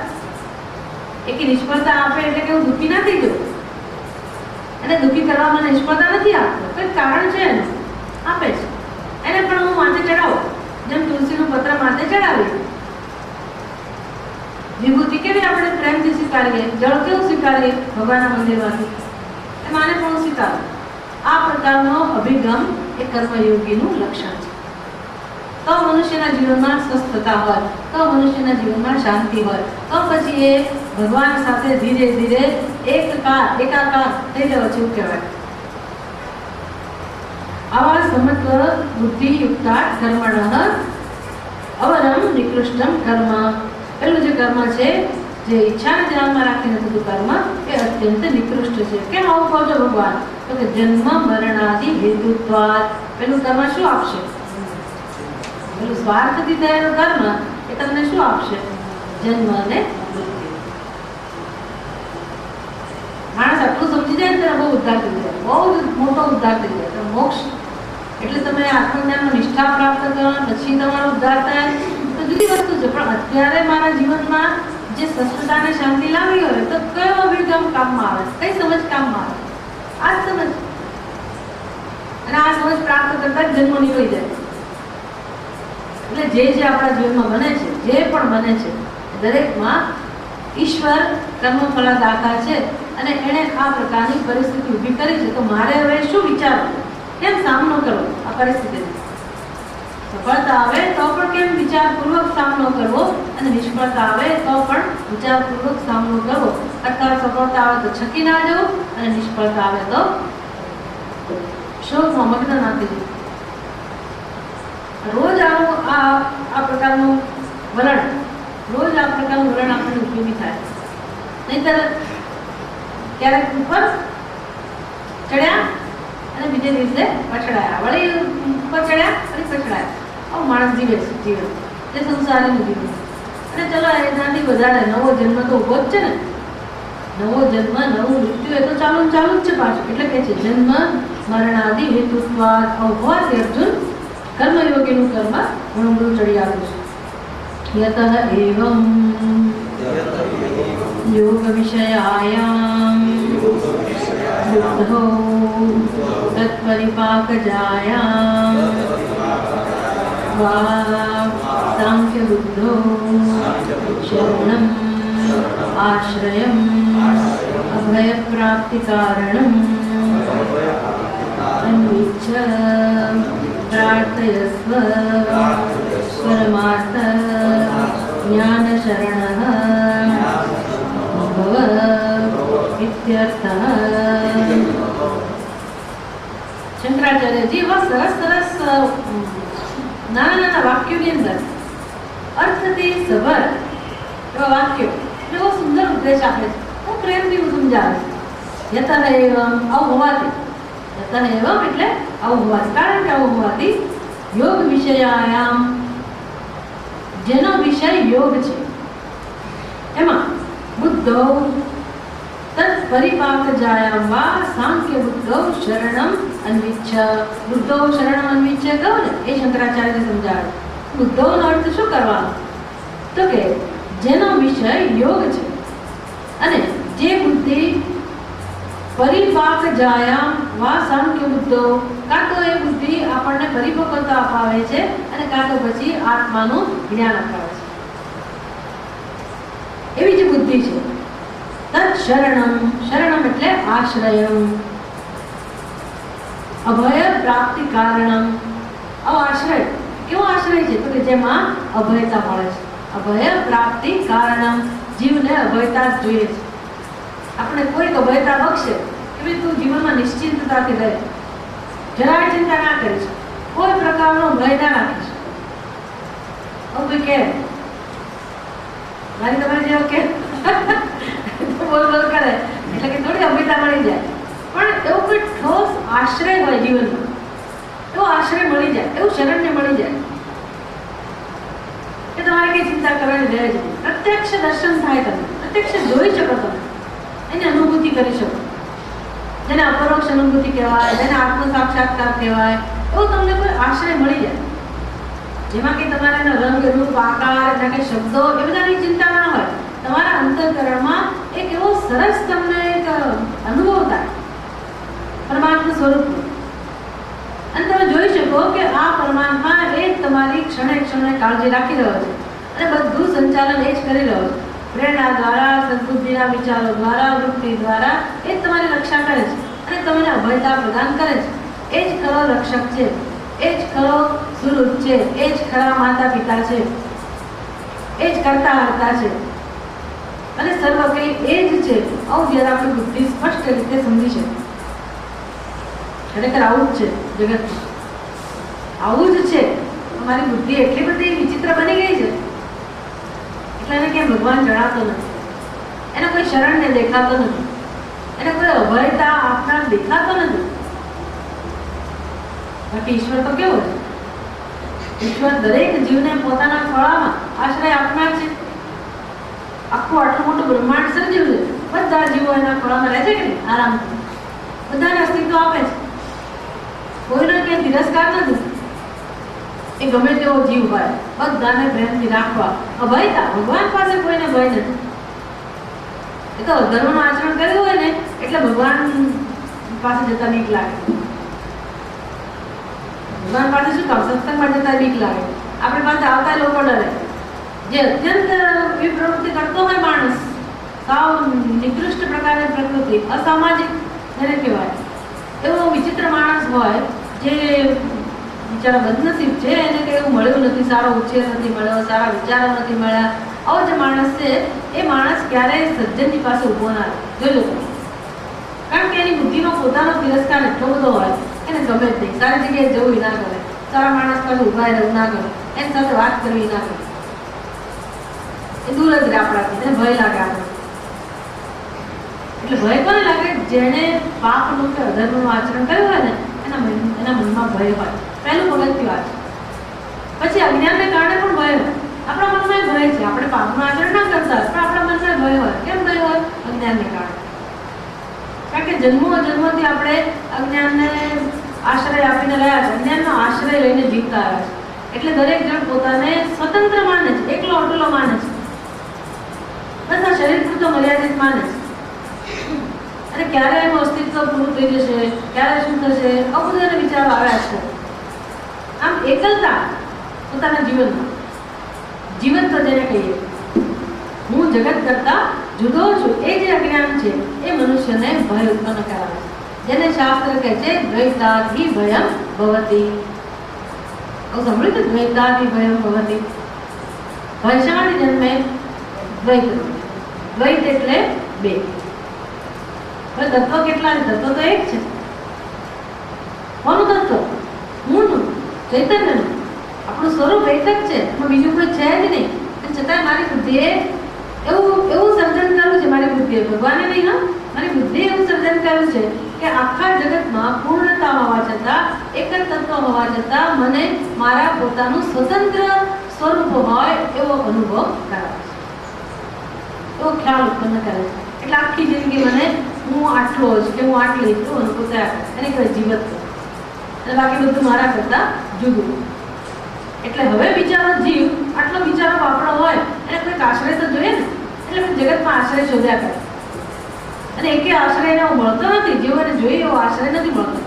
એક નિષ્ફળતા આપે એટલે કે હું દુઃખી ના થઈ જવું, અને દુઃખી કરવા મને નિષ્ફળતા નથી આપતો, કંઈક કારણ છે એનું આપે છે. એને પણ હું માથે ચડાવું, જેમ તુલસીનું પત્ર માથે ચડાવીએ. વિભૂતિ કેવી આપણે પ્રેમથી સ્વીકારીએ, જળ કેવું સ્વીકારીએ ભગવાનના મંદિરમાંથી, એ માને પણ સ્વીકારું. આ પ્રકારનો અભિગમ એ કર્મયોગીનું લક્ષણ છે. તો મનુષ્યના જીવનમાં સ્વસ્થતા હોય, તો મનુષ્યના જીવનમાં શાંતિ હોય, તો પછી એ ભગવાન સાથે ધીરે ધીરે એકાકાર થઈ જવો છે એવું કહેવાય. આવા સમત્વ બુદ્ધિયુક્તા કર્મણઃ અવરમ નિકૃષ્ટમ કર્મ. પેલું જે કર્મ છે, જે ઈચ્છાને ધ્યાનમાં રાખીને થતું કર્મ, એ અત્યંત નિકૃષ્ટ છે. કેમ આવું કહો છો ભગવાન? તો કે જન્મ મરણાદિ હેતુત્વાદ. પેલું કર્મ શું આપશે? પેલું સ્વાર્થથી થયેલું કર્મ એ તમને શું આપશે? જન્મ અને મૃત્યુ. માણસ આટલું સમજી જાય ને ત્યારે બહુ ઉદ્ધાર થઈ જાય, બહુ મોટો ઉદ્ધાર થઈ જાય. મોક્ષ એટલે તમે આત્મજ્ઞાનનો નિષ્ઠા પ્રાપ્ત કરો પછી તમારો ઉદ્ધાર થાય તો જુદી વસ્તુ છે. પણ અત્યારે મારા જીવનમાં જે સ્વસ્થતાને શાંતિ લાવી હોય તો કયો અભિગમ કામમાં આવે, કઈ સમજ કામમાં આવે? આ સમજ. અને આ સમજ પ્રાપ્ત કરતા જ જન્મ નીકળી જાય. એટલે જે આપણા જીવનમાં બને છે, જે પણ બને છે, દરેકમાં ઈશ્વર કર્મફળદાતા છે અને એણે આ પ્રકારની પરિસ્થિતિ ઊભી કરી છે. તો મારે હવે શું વિચારવું, કેમ સામનો કરવો આ પરિસ્થિતિનો? સફળતા આવે તો પણ કેમ વિચારપૂર્વક સામનો કરવો, અને નિષ્ફળતા આવે તો પણ વિચારપૂર્વક સામનો કરવો. અર્થાત સફળતા આવે તો છકી ના જવું, અને નિષ્ફળતા આવે તો શોકમાં મગ્ન ના થઈ જવું. રોજ આ પ્રકારનું વલણ, રોજ આ પ્રકારનું વલણ આપણને ઉપયોગી થાય. નહીંતર ક્યારેક ઉપર ચડ્યા અને બીજે દિવસે પછડાયા, વળી ઉપર ચડ્યા અને પછડાયા. આવું માણસ જીવે છે જીવન, એ સંસારીનું જીવન. અને ચલો એનાથી વધારે નવો જન્મ તો ઉભો જ છે ને. નવો જન્મ, નવું મૃત્યુ એ તો ચાલુ જ છે પાછું. એટલે કે છે જન્મ મરણાદિ હેતુત્વાદ. હોવાથી અર્જુન કર્મયોગીનું કર્મ ઘણું ચડી આવ્યું છે. યતઃ એવં યોગ વિષયાયામ બુદ્ધો તત્પરિપાકજાયામ વા સાંખ્ય બુદ્ધો શરણમ આશ્રયમ અભય પ્રાપ્તિ કારણમ અન્વિચ્છ પ્રાર્થયસ્વ પરમાર્થ જ્ઞાન શરણઃ ભવ ઇત્યર્થઃ. શંકરાચાર્યજી સરસ નાના વાક્યોની અંદર અર્થથી સભર એવા વાક્યો એટલે બહુ સુંદર ઉપદેશ આપે છે, બહુ પ્રેમથી સમજાવે છે. યતઃ એવં, આવું હોવાથી. યતઃ એવં એટલે આવું હોવાથી. કારણ કે આવું હોવાથી યોગ વિષયાયામ, જેનો વિષય યોગ છે, એમાં બુદ્ધો તત્પરિપાકજાયામ વા સાંખ્ય બુદ્ધો શરણમ અન્વિચ્છ. બુદ્ધો શરણમ અન્વિચ્છ કહો ને, એ શંકરાચાર્યને સમજાવે. બુદ્ધોનો અર્થ શું કરવાનો? તો કે જેનો વિષય યોગ છે અને જે બુદ્ધિ પરિપાકજાયામ વા સાંખ્ય બુદ્ધો, કાં તો એ બુદ્ધિ આપણને પરિપક્વતા અપાવે છે અને કાં તો પછી આત્માનું જ્ઞાન અપાવે છે, એવી જે બુદ્ધિ છે. તત્ શરણમ, શરણમ એટલે આશ્રયમ, અભય પ્રાપ્તિ કારણમ. આશ્રય કેવો આશ્રય છે? તો કે જેમાં અભયતા મળે છે. અભય પ્રાપ્તિ કારણમ, જીવને અભયતા જ જોઈએ છે. આપણે કોઈક અભયતા બક્ષે કે ભાઈ તું જીવનમાં નિશ્ચિંતતાથી રહે, જરાય ચિંતા ના કરીશ, કોઈ પ્રકારનો ભય ના રાખીશ. ભાઈ કેમ મારી તમારી જેવો કે બોલ બોલ કરે એટલે કે થોડી અભયતા મળી જાય, પણ એવો કોઈ ઠોસ આશ્રય હોય જીવનમાં, એવો આશ્રય મળી જાય, એવું શરણને મળી જાય કે તમારે કઈ ચિંતા કરવાની રહે જ નહીં. પ્રત્યક્ષ દર્શન થાય, તમે પ્રત્યક્ષ જોઈ શકો, તમે એની અનુભૂતિ કરી શકો, જેને અપરોક્ષ અનુભૂતિ કહેવાય, જેને આત્મ સાક્ષાત્કાર કહેવાય, એવું તમને કોઈ આશ્રય મળી જાય જેમાં કે તમારે એનો રંગ રૂપ આકાર એના કે શબ્દો એ બધાની ચિંતા ના હોય. તમારા અંતઃકરણમાં એક એવો સરસ તમને એક અનુભવ થાય પરમાત્મા સ્વરૂપનો, અને તમે જોઈ શકો કે આ પરમાત્મા એ જ તમારી ક્ષણે ક્ષણે કાળજી રાખી રહ્યો છે અને બધું સંચાલન એ જ કરી રહ્યો છે. પ્રેરણા દ્વારા, સદબુદ્ધિના વિચારો દ્વારા, વૃત્તિ દ્વારા એ જ તમારી રક્ષા કરે છે અને તમને અભયતા પ્રદાન કરે છે. એ જ ખરો રક્ષક છે, એ જ ખરો સુહૃદ છે, એ જ ખરા માતા પિતા છે, એ જ કરતા હરતા છે અને સર્વ કંઈ એ જ છે. આવું જ્યારે આપણી બુદ્ધિ સ્પષ્ટ રીતે સમજી શકે, ખરેખર આવું જ છે જગતમાં, આવું જ છે. અમારી બુદ્ધિ એટલી બધી વિચિત્ર બની ગઈ છે એટલે એને ક્યાંય ભગવાન જણાતો નથી, એને કોઈ શરણને દેખાતો નથી, એને કોઈ અભયતા આપનાર દેખાતો નથી. બાકી ઈશ્વર તો કેવો છે, ઈશ્વર દરેક જીવને પોતાના ખોળામાં આશ્રય આપનાર છે. આખું આટલું મોટું બ્રહ્માંડ સર્જ્યું છે, બધા જીવો એના ખોળામાં રહે છે કે નહીં, આરામથી બધાને અસ્તિત્વ આપે છે, કોઈનો ક્યાંય તિરસ્કાર નથી. એ ગમે તેવો જીવ હોય બધાને પ્રેમથી રાખવા, અભયતા. ભગવાન પાસે કોઈને ભય નથી. એ તો ધર્મનું આચરણ કર્યું હોય ને એટલે ભગવાન પાસે જતા બીક લાગે. ભગવાન પાસે શું કામ, સત્સંગમાં જતા બીક લાગે. આપણી પાસે આવતા લોકો ડરે. જે અત્યંત વિપ્રવૃત્તિ કરતો હોય માણસ, સાવ નિકૃષ્ટ પ્રકારની પ્રકૃતિ, અસામાજિક જેને કહેવાય, એવો વિચિત્ર માણસ હોય જે બિચારા બદનસીબ છે, એને કંઈ એવું મળ્યું નથી, સારો ઉછેર નથી મળ્યો, સારા વિચારો નથી મળ્યા, આવો જે માણસ છે એ માણસ ક્યારેય સજ્જનની પાસે ઊભો ના રહે. જોજો તમે, કારણ કે એની બુદ્ધિનો પોતાનો તિરસ્કાર એટલો બધો હોય એને ગમે જ નહીં. સારી જગ્યાએ જવું ના કરે, સારા માણસ પાસે ઊભા રહેવું ના કરે, એની સાથે વાત કરવી ના કરે, એ દૂર જ રહે આપણાથી, એને ભય લાગે આપણે. એટલે ભય કોને લાગે? જેને પાપનું કે અધર્મનું આચરણ કર્યું હોય ને એના મનમાં ભય હોય. પહેલું પગથિયું આ છે. પછી અજ્ઞાનને કારણે પણ ભય હોય. આપણા મનમાં ભય છે, આપણે પાપનું આચરણ ના કરતા પણ આપણા મનમાં ભય હોય. કેમ ભય હોય? અજ્ઞાનને કારણે. કારણ કે જન્મોથી આપણે અજ્ઞાનને આશ્રય આપીને રહ્યા છે, અજ્ઞાનનો આશ્રય લઈને જીવતા આવ્યા છે. એટલે દરેક જણ પોતાને સ્વતંત્ર માને છે, એકલો અટલો માને છે, બસ આ શરીર પૂરતો મર્યાદિત માને છે. અને ક્યારે એનું અસ્તિત્વ પૂરું થઈ જશે, ક્યારે શું થશે, આવું બધું એને વિચારો આવ્યા છે. આમ એકલતા પોતાના જીવનમાં, જીવન તો જેને કહીએ, હું જગત કરતા જુદો છું, એ જે અજ્ઞાન છે એ મનુષ્યને ભય ઉત્પન્ન કરાવે છે. જેને શાસ્ત્ર કહે છે દ્વૈતાધિ ભયમ ભવતી. સાંભળ્યું છે? દ્વૈતાધિ ભયમ ભવતી. ભય શામાંથી જન્મે? દ્વૈત. દ્વૈત એટલે બે. તત્વ કેટલા છે? તત્વ તો એક છે. કોનું તત્વ? હુંનું, ચૈતન્યનું. આપણું સ્વરૂપ એક જ છે, એમાં બીજું કોઈ છે જ નહીં. છતાંય મારી બુદ્ધિએ એવું સર્જન કર્યું છે, મારી બુદ્ધિએ, ભગવાને નહીં, હા, મારી બુદ્ધિએ એવું સર્જન કર્યું છે કે આખા જગતમાં પૂર્ણતા હોવા છતાં, એક જ તત્વ હોવા છતાં મને મારા પોતાનું સ્વતંત્ર સ્વરૂપ હોય એવો અનુભવ કરાવે છે, એવો ખ્યાલ ઉત્પન્ન કરે છે. એટલે આખી જિંદગી મને હું આટલો જ કે હું આટલી જ અનુભવ થયા કરે, એને કહેવાય જીવત. અને બાકી બધું મારા કરતા જુદું. એટલે હવે બિચારો જીવ આટલો બિચારો વાપરો હોય એને કોઈક આશ્રય તો જોઈએ ને, એટલે જગતમાં આશ્રય શોધ્યા કરે. અને એકે આશ્રય એનો મળતો નથી, જેવો એને જોઈએ એવો આશ્રય નથી મળતો.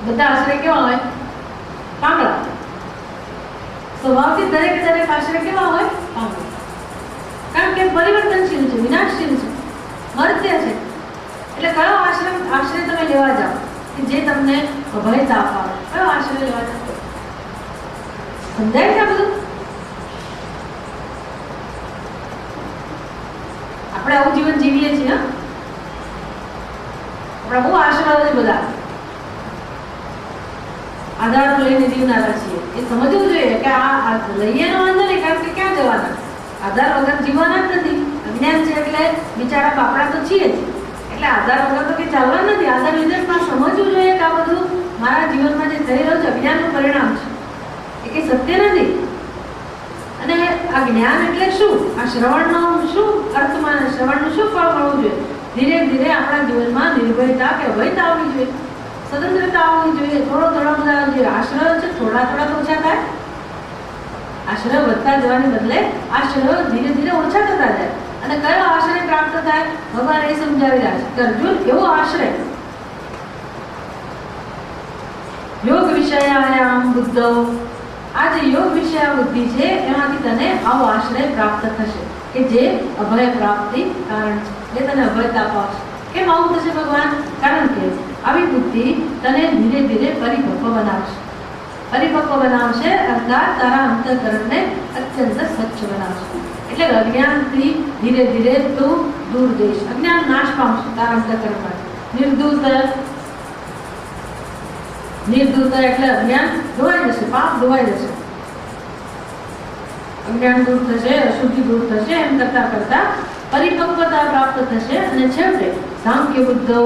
બધા આશ્રય કેવા હોય? પાંગળા. સ્વભાવથી દરેક આશ્રય કેવા હોય? પાંગળા. કારણ કે પરિવર્તનશીલ છે, વિનાશશીલ છે, મર્ત્ય છે. એટલે કયો આશ્રય તમે લેવા જાઓ કે જે તમને અભયતા અપાવે? કયો આશ્રય લેવા જાઓ? સમજાય છે આ બધું? આપણે આવું જીવન જીવીએ છીએ. આપણા બહુ આશરાઓ છે બધા, આધાર લઈને જીવનારા છીએ. એ સમજવું જોઈએ કે આ લઈએ નો વાંધો નહીં, કારણ કે ક્યાં જવાના, આધાર વગર જીવવાના જ નથી. અજ્ઞાન છે એટલે બિચારા બાપડા તો છીએ જ, એટલે આધાર વગર તો કંઈ ચાલવા નથી. આધાર લીધે પણ સમજવું જોઈએ કે આ બધું મારા જીવનમાં જે થઈ રહ્યું છે અજ્ઞાનનું પરિણામ છે, એ કંઈ સત્ય નથી. અને આ જ્ઞાન એટલે શું, આ શ્રવણનો શું અર્થમાં, શ્રવણનું શું ફળ મળવું જોઈએ? ધીરે ધીરે આપણા જીવનમાં નિર્ભયતા કે અભયતા આવવી જોઈએ, સ્વતંત્રતા આવવી જોઈએ, થોડો બધા આવવી જોઈએ. આશ્રય છે થોડા થોડા તો ઓછા થાય, આશ્રય વધતા જવાને બદલે આશ્રય ધીરે ધીરે ઓછા થતા જાય. અને કયો આશ્રય પ્રાપ્ત થાય? ભગવાન એ સમજાવી રહ્યા છે કે અર્જુન એવો આશ્રય યોગ વિષયાયામ બુદ્ધો, આ જે યોગ વિષય બુદ્ધિ છે એમાંથી તને આવો આશ્રય પ્રાપ્ત થશે કે જે અભય પ્રાપ્તિ કારણ છે, જે તને અભયતા અપાવશે. કેમ આવું થશે ભગવાન? કારણ કે આવી બુદ્ધિ તને ધીરે ધીરે પરિપક્વ બનાવશે. પરિપક્વ બનાવશે અર્થાત તારા અંતઃકરણને અત્યંત સ્વચ્છ બનાવશે. એટલે અજ્ઞાનથી ધીરે ધીરે તું દૂર જઈશ, અજ્ઞાન નાશ પામશે તારા અંતઃકરણમાં. નિર્દૂત એટલે અજ્ઞાન ધોવાઈ જશે, પાપ ધોવાઈ જશે, અજ્ઞાન દૂર થશે, અશુદ્ધિ દૂર થશે. એમ કરતા કરતા પરિપક્વતા પ્રાપ્ત થશે અને છેવટે સાંખ્ય બુદ્ધો,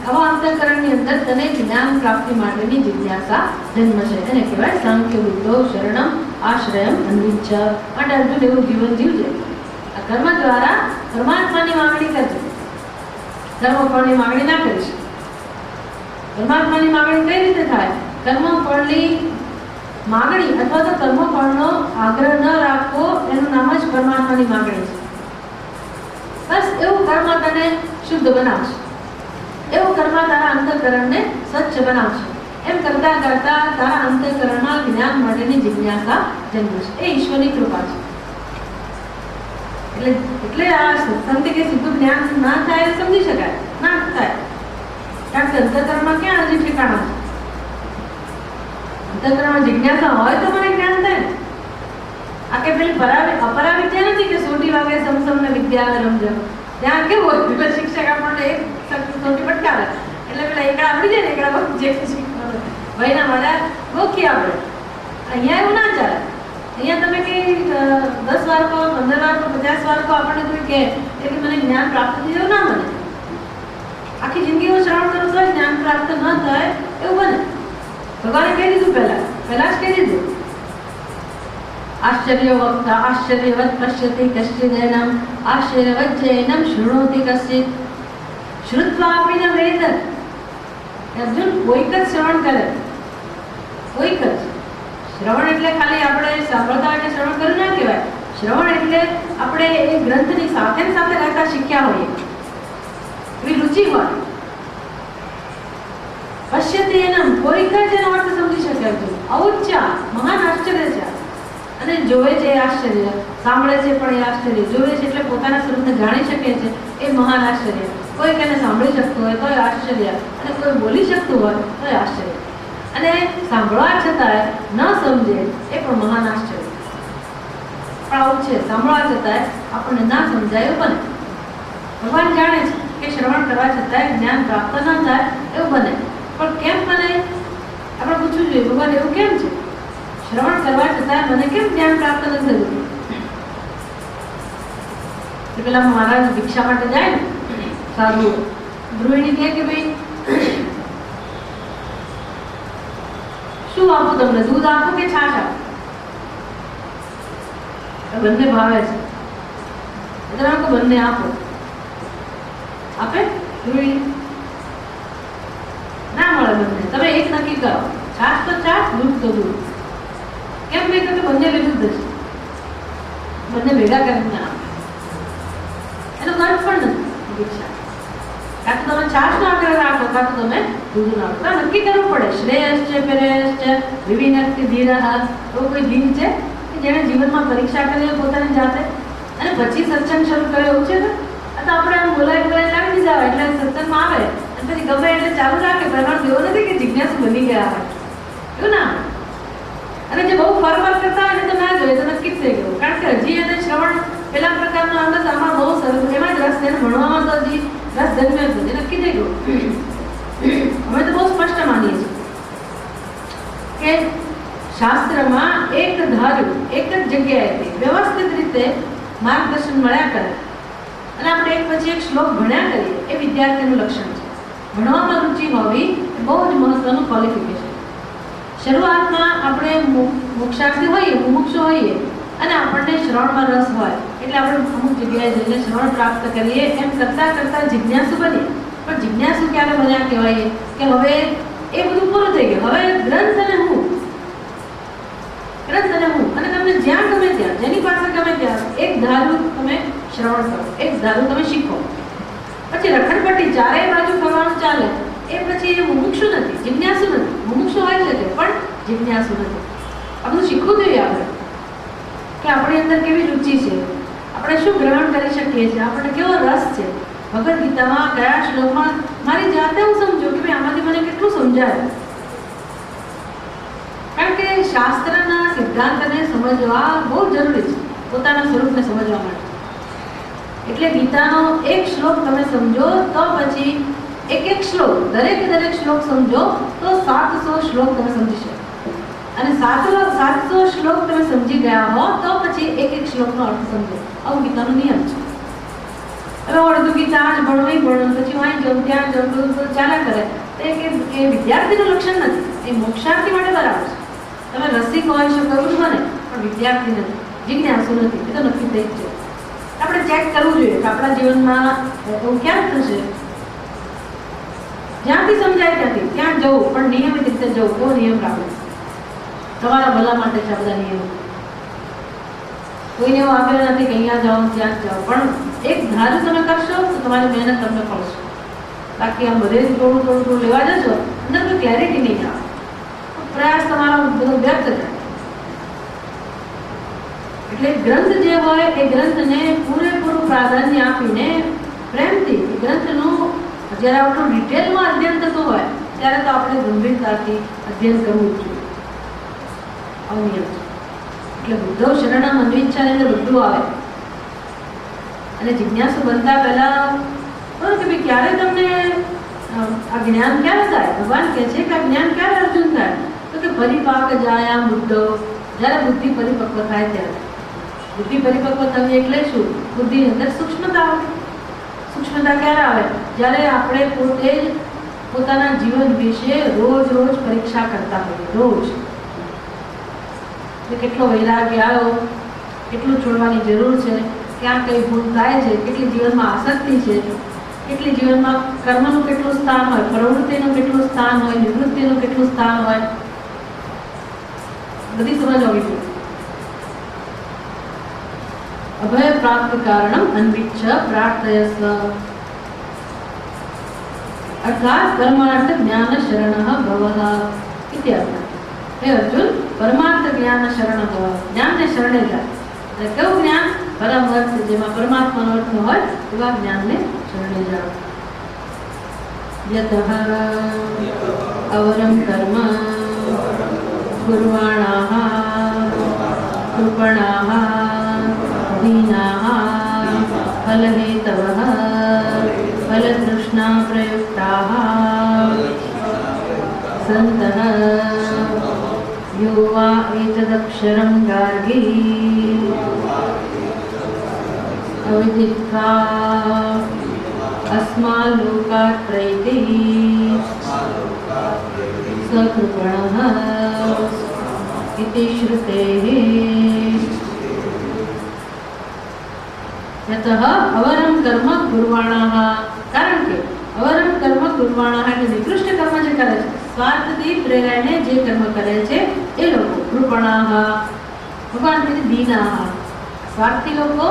આવા અંતઃકરણની અંદર તને જ્ઞાન પ્રાપ્તિ માટેની જિજ્ઞાસા જન્મશે. એને કહેવાય સાંખ્ય બુદ્ધો શરણમ આશ્રયમ અન્વિચ્છ. માટે અર્જુન એવું જીવન જીવજે, આ કર્મ દ્વારા પરમાત્માની માંગણી કરજે, કર્મફળની માંગણી ના કરીશ. પરમાત્માની માંગણી કઈ રીતે થાય? કર્મફળની માંગણી અથવા તો કર્મફળનો આગ્રહ ન રાખવો એનું નામ જ પરમાત્માની માંગણી છે. બસ એવું કર્મ તને શુદ્ધ બનાવશે, એવું કર્મ તારા અંતઃકરણને સ્વચ્છ બનાવશે. એમ કરતા કરતા તારા અંતઃકરણમાં જ્ઞાન માટેની જિજ્ઞાસા જન્મશે. એ ઈશ્વરની કૃપા છે. એટલે આ સત્સંગથી કે સીધું જ્ઞાન ના થાય એ સમજી શકાય, ના થાય. કારણ કે અંતઃકરણમાં ક્યાં હજી ઠેકાણા છે? અંતઃકરણમાં જિજ્ઞાસા હોય તો મને જ્ઞાન થાય ને. આ કે પેલી અપરા વિદ્યા નથી કે સોટી વાગે સમસમ ને વિદ્યા રમજો. ત્યાં કેવું હોય, પેલા શિક્ષક આપણને એક સોટી પટકાવે એટલે પેલા એકડા આવડી જાય ને, એકડા જે શીખવાનું ભાઈ ના મળ્યા ગોખી આપણે. અહીંયા એવું ના ચાલે. અહીંયા તમે કઈ 10 વાર કહો, 15 વાર કહો, 50 વાર કહો, આપણને કોઈ કહે એટલે મને જ્ઞાન પ્રાપ્ત થઈ જવું ના બને. આખી જિંદગી હું શ્રવણ કરું તો જ્ઞાન પ્રાપ્ત ન થાય એવું બને. ભગવાને કહી દીધું, પહેલા જ કહી દીધું. આશ્ચર્યવત પશ્યતિ કશ્ચિદેનમ આશ્ચર્યવત જૈનમ શૃણોતિ કશ્ચિત શ્રુત્વાપી ન વેદ. અર્જુન કોઈક જ શ્રવણ કરે, કોઈક જ. શ્રવણ એટલે ખાલી આપણે સાંભળતા એટલે શ્રવણ કર્યું ના કહેવાય. શ્રવણ એટલે આપણે એ ગ્રંથની સાથે સાથે રહેતા શીખ્યા હોઈએ, એવી રુચિ હોય. પશ્યતિ એનમ કોઈક જ એનો અર્થ સમજી શકે અર્જુન. અઉચ્ચા મહાન આશ્ચર્ય છે. અને જોવે છે એ આશ્ચર્ય, સાંભળે છે પણ એ આશ્ચર્ય, જોવે છે એટલે પોતાના સ્વરૂપને જાણી શકે છે એ મહાન આશ્ચર્ય. કોઈ એને સાંભળી શકતું હોય તો આશ્ચર્ય, અને કોઈ બોલી શકતું હોય તો આશ્ચર્ય, અને સાંભળવા છતાંય ન સમજે એ પણ મહાન આશ્ચર્ય. પણ આવું છે, સાંભળવા છતાંય આપણને ના સમજાય એવું બને. ભગવાન જાણે છે કે શ્રવણ કરવા છતાંય જ્ઞાન પ્રાપ્ત ન થાય એવું બને. પણ કેમ બને આપણે પૂછવું જોઈએ, ભગવાન એવું કેમ છે? શ્રવણ કરવા છતાં મને કેમ જ્ઞાન પ્રાપ્ત નથી થયું? પેલા મહારાજ ભિક્ષા માટે જાય ને સાધુ, ગૃહિણી કહે કે ભાઈ શું આપું તમને, દૂધ આપું કે છાશ આપું? બંને ભાવે છે એટલે બંને આપો. આપે ગૃહિણી? ના મળે બંને. તમે એક નક્કી કરો, છાશ તો છાશ, દૂધ તો દૂધ. કેમ ભાઈ? તો બંને વિરુદ્ધ છે, બંને ભેગા કરીને ના આપે. એનો અર્થ પણ નથી ભિક્ષા. કાં તો તમે છાશ નો આગ્રહ રાખો, કાં તો તમે દૂધ નો આગ્રહ. નક્કી કરવું પડે. શ્રેયસ છે પેરેસ છે વિવિનક્તિ ધીરહ. એવો કોઈ ધીર છે કે જેણે જીવનમાં પરીક્ષા કરી પોતાની જાતે અને પછી સત્સંગ શરૂ કર્યો એવું છે ને? તો આપણે આમ બોલાવી લાવી દીધા હોય એટલે સત્સંગમાં આવે અને પછી ગમે એટલે ચાલુ રાખે. પ્રમાણ એવો નથી કે જિજ્ઞાસુ બની ગયા હોય, એવું ના. અને જે બહુ ફરફર કરતા હોય ને તો ના જોઈએ તો નક્કી થઈ ગયું. કારણ કે હજી એને શ્રવણ પેલા પ્રકારનો આનંદ આમાં બહુ સરસ, એમાં જ રસ છે, ભણવામાં તો હજી રસ જન્મ્યો જ નથી, નક્કી થઈ ગયું. શાસ્ત્રમાં એક ધાર્યું એક જ જગ્યાએથી વ્યવસ્થિત રીતે માર્ગદર્શન મળ્યા કરે અને આપણે એક પછી એક શ્લોક ભણ્યા કરીએ એ વિદ્યાર્થીનું લક્ષણ છે. ભણવામાં રુચિ હોવી એ બહુ જ મહત્વનું ક્વોલિફિકેશન. શરૂઆતમાં આપણે મોક્ષાર્થી હોઈએ, મુમુક્ષુ હોઈએ અને આપણને શ્રવણમાં રસ હોય એટલે આપણે અમુક જગ્યાએ જઈને શ્રવણ પ્રાપ્ત કરીએ એમ કરતાં કરતાં જિજ્ઞાસુ બનીએ. પણ જિજ્ઞાસુ ક્યારે બન્યા કહેવાય કે હવે એ બધું પૂરું થઈ ગયું, હવે ગ્રંથ અને હું અને તમને જ્યાં ગમે ત્યાં જેની પાસે ગમે ત્યાં એક ધારું તમે શ્રવણ કરો, એક ધારું તમે શીખો. પછી રખડપટ્ટી ચારેય બાજુ ફરવાનું ચાલે એ પછી એ મુમુક્ષુ નથી, જિજ્ઞાસુ નથી. મુમુક્ષુ હોય શકે પણ જિજ્ઞાસુ નથી. આ બધું શીખવું જોઈએ આપણે કે આપણી અંદર કેવી રુચિ છે, આપણે શું ગ્રહણ કરી શકીએ છીએ, આપણને કેવો રસ છે. ભગવદ્ ગીતામાં કયા શ્લોકમાં મારી જાતે હું સમજુ કે ભાઈ આમાંથી મને કેટલું સમજાય. કારણ કે શાસ્ત્રના સિદ્ધાંતને સમજવા બહુ જરૂરી છે પોતાના સ્વરૂપને સમજવા માટે. એટલે ગીતાનો એક શ્લોક તમે સમજો તો પછી એક શ્લોક દરેક શ્લોક સમજો તો 700 શ્લોક તમે સમજી શકો. અને 700 શ્લોક તમે સમજી ગયા હો તો પછી એક શ્લોકનો અર્થ સમજો. આવું ગીતાનો નિયમ છે. હવે અડધું ગીતા જ ભણવું પછી વાંચી જાઉં ત્યાં જાઉં બધું ચાલ્યા કરે એ વિદ્યાર્થીનું લક્ષણ નથી. એ મોક્ષાર્થી માટે બરાબર છે. તમે રસિક હોય છો કરું બને પણ વિદ્યાર્થી નથી, જિજ્ઞાસુ નથી. એ તો નક્કી થઈ જ છે. આપણે ચેક કરવું જોઈએ કે આપણા જીવનમાં એવું ક્યાં થશે. જ્યાંથી સમજાય ત્યાંથી ત્યાં જવું, પણ નિયમિત રીતે જવું. એવો નિયમ રાખવો. તમારા ભલા માટે છે બધા નિયમો. કોઈને એવું આપેલું નથી કે અહીંયા જાઓ ત્યાં જાઓ, પણ એક ધારું તમે કરશો તો તમારી મહેનત તમને ફળશે. બાકી આમ બધે થોડું લેવા જશો અંદર કોઈ ક્લેરિટી નહીં આવે, પ્રયાસ તમારો બધો વ્યર્થ થાય. એટલે ગ્રંથ જે હોય એ ગ્રંથને પૂરેપૂરું પ્રાધાન્ય આપીને પ્રેમથી એ ગ્રંથનું જ્યારે આપણું ડિટેલમાં અધ્યયન થતું હોય ત્યારે તો આપણે ગંભીરતાથી અધ્યયન કરવું જ જોઈએ. આવું નિયમ છે. એટલે બુદ્ધો શરણમ અન્વિચ્છાની અંદર બધું આવે. અને જિજ્ઞાસુ બનતા પહેલા કે ભાઈ ક્યારે તમને આ જ્ઞાન ક્યારે થાય? ભગવાન કહે છે કે આ જ્ઞાન ક્યારે અર્જુન થાય? તો કે પરિપાક જાયા બુદ્ધો, જ્યારે બુદ્ધિ પરિપક્વ થાય ત્યારે. બુદ્ધિ પરિપક્વ થવી એટલે શું? બુદ્ધિની અંદર સૂક્ષ્મતા આવે. સૂક્ષ્મતા ક્યારે આવે? જ્યારે આપણે પોતે જ પોતાના જીવન વિશે રોજ પરીક્ષા કરતા હોઈએ. રોજ કેટલો વૈરાગ્ય આવ્યો, કેટલું છોડવાની જરૂર છે, ક્યાં કઈ ભૂલ થાય છે, કેટલી જીવનમાં આસક્તિ છે, કેટલી જીવનમાં કર્મનું કેટલું સ્થાન હોય, પ્રવૃત્તિનું કેટલું સ્થાન હોય, નિવૃત્તિનું કેટલું સ્થાન હોય, બધી સમજ હોવી જોઈએ. અભય પ્રાપ્ત કારણમ અન્વિચ્છ પ્રાર્થયસ્વ, અર્થાત પરમાર્થ જ્ઞાન શરણ ભવઃ ઇત્યર્થ. હે અર્જુન, પરમાર્થ જ્ઞાન શરણ ભવ, જ્ઞાનને શરણે જાય. એટલે કેવું જ્ઞાન? પરમ અર્થ, જેમાં પરમાત્માનો અર્થ હોય એવા જ્ઞાનને શરણે જાઓ. યતઃ અવરમ કર્મ ગુર્વાણાઃ કૃપણાઃ દીનાઃ ફલહેતવઃ ફલતૃષ્ણા પ્રયુક્તાઃ સन्तઃ यो वा एतदक्षरं गार्गी अविदित्वा अस्माल्लोकात् प्रैति सकृपणः इति श्रुतेः. यतः अवरम कर्म कुर्वाणाः, કારણ કે અવરમ કર્મ કુર્વાણાઃ એટલે નિકૃષ્ટ કર્મ જે કરે છે, સ્વાર્થથી પ્રેરાઈને જે કર્મ કરે છે એ લોકો કૃપણાઃ, ભગવાન કહે છે દીનાઃ, સ્વાર્થી લોકો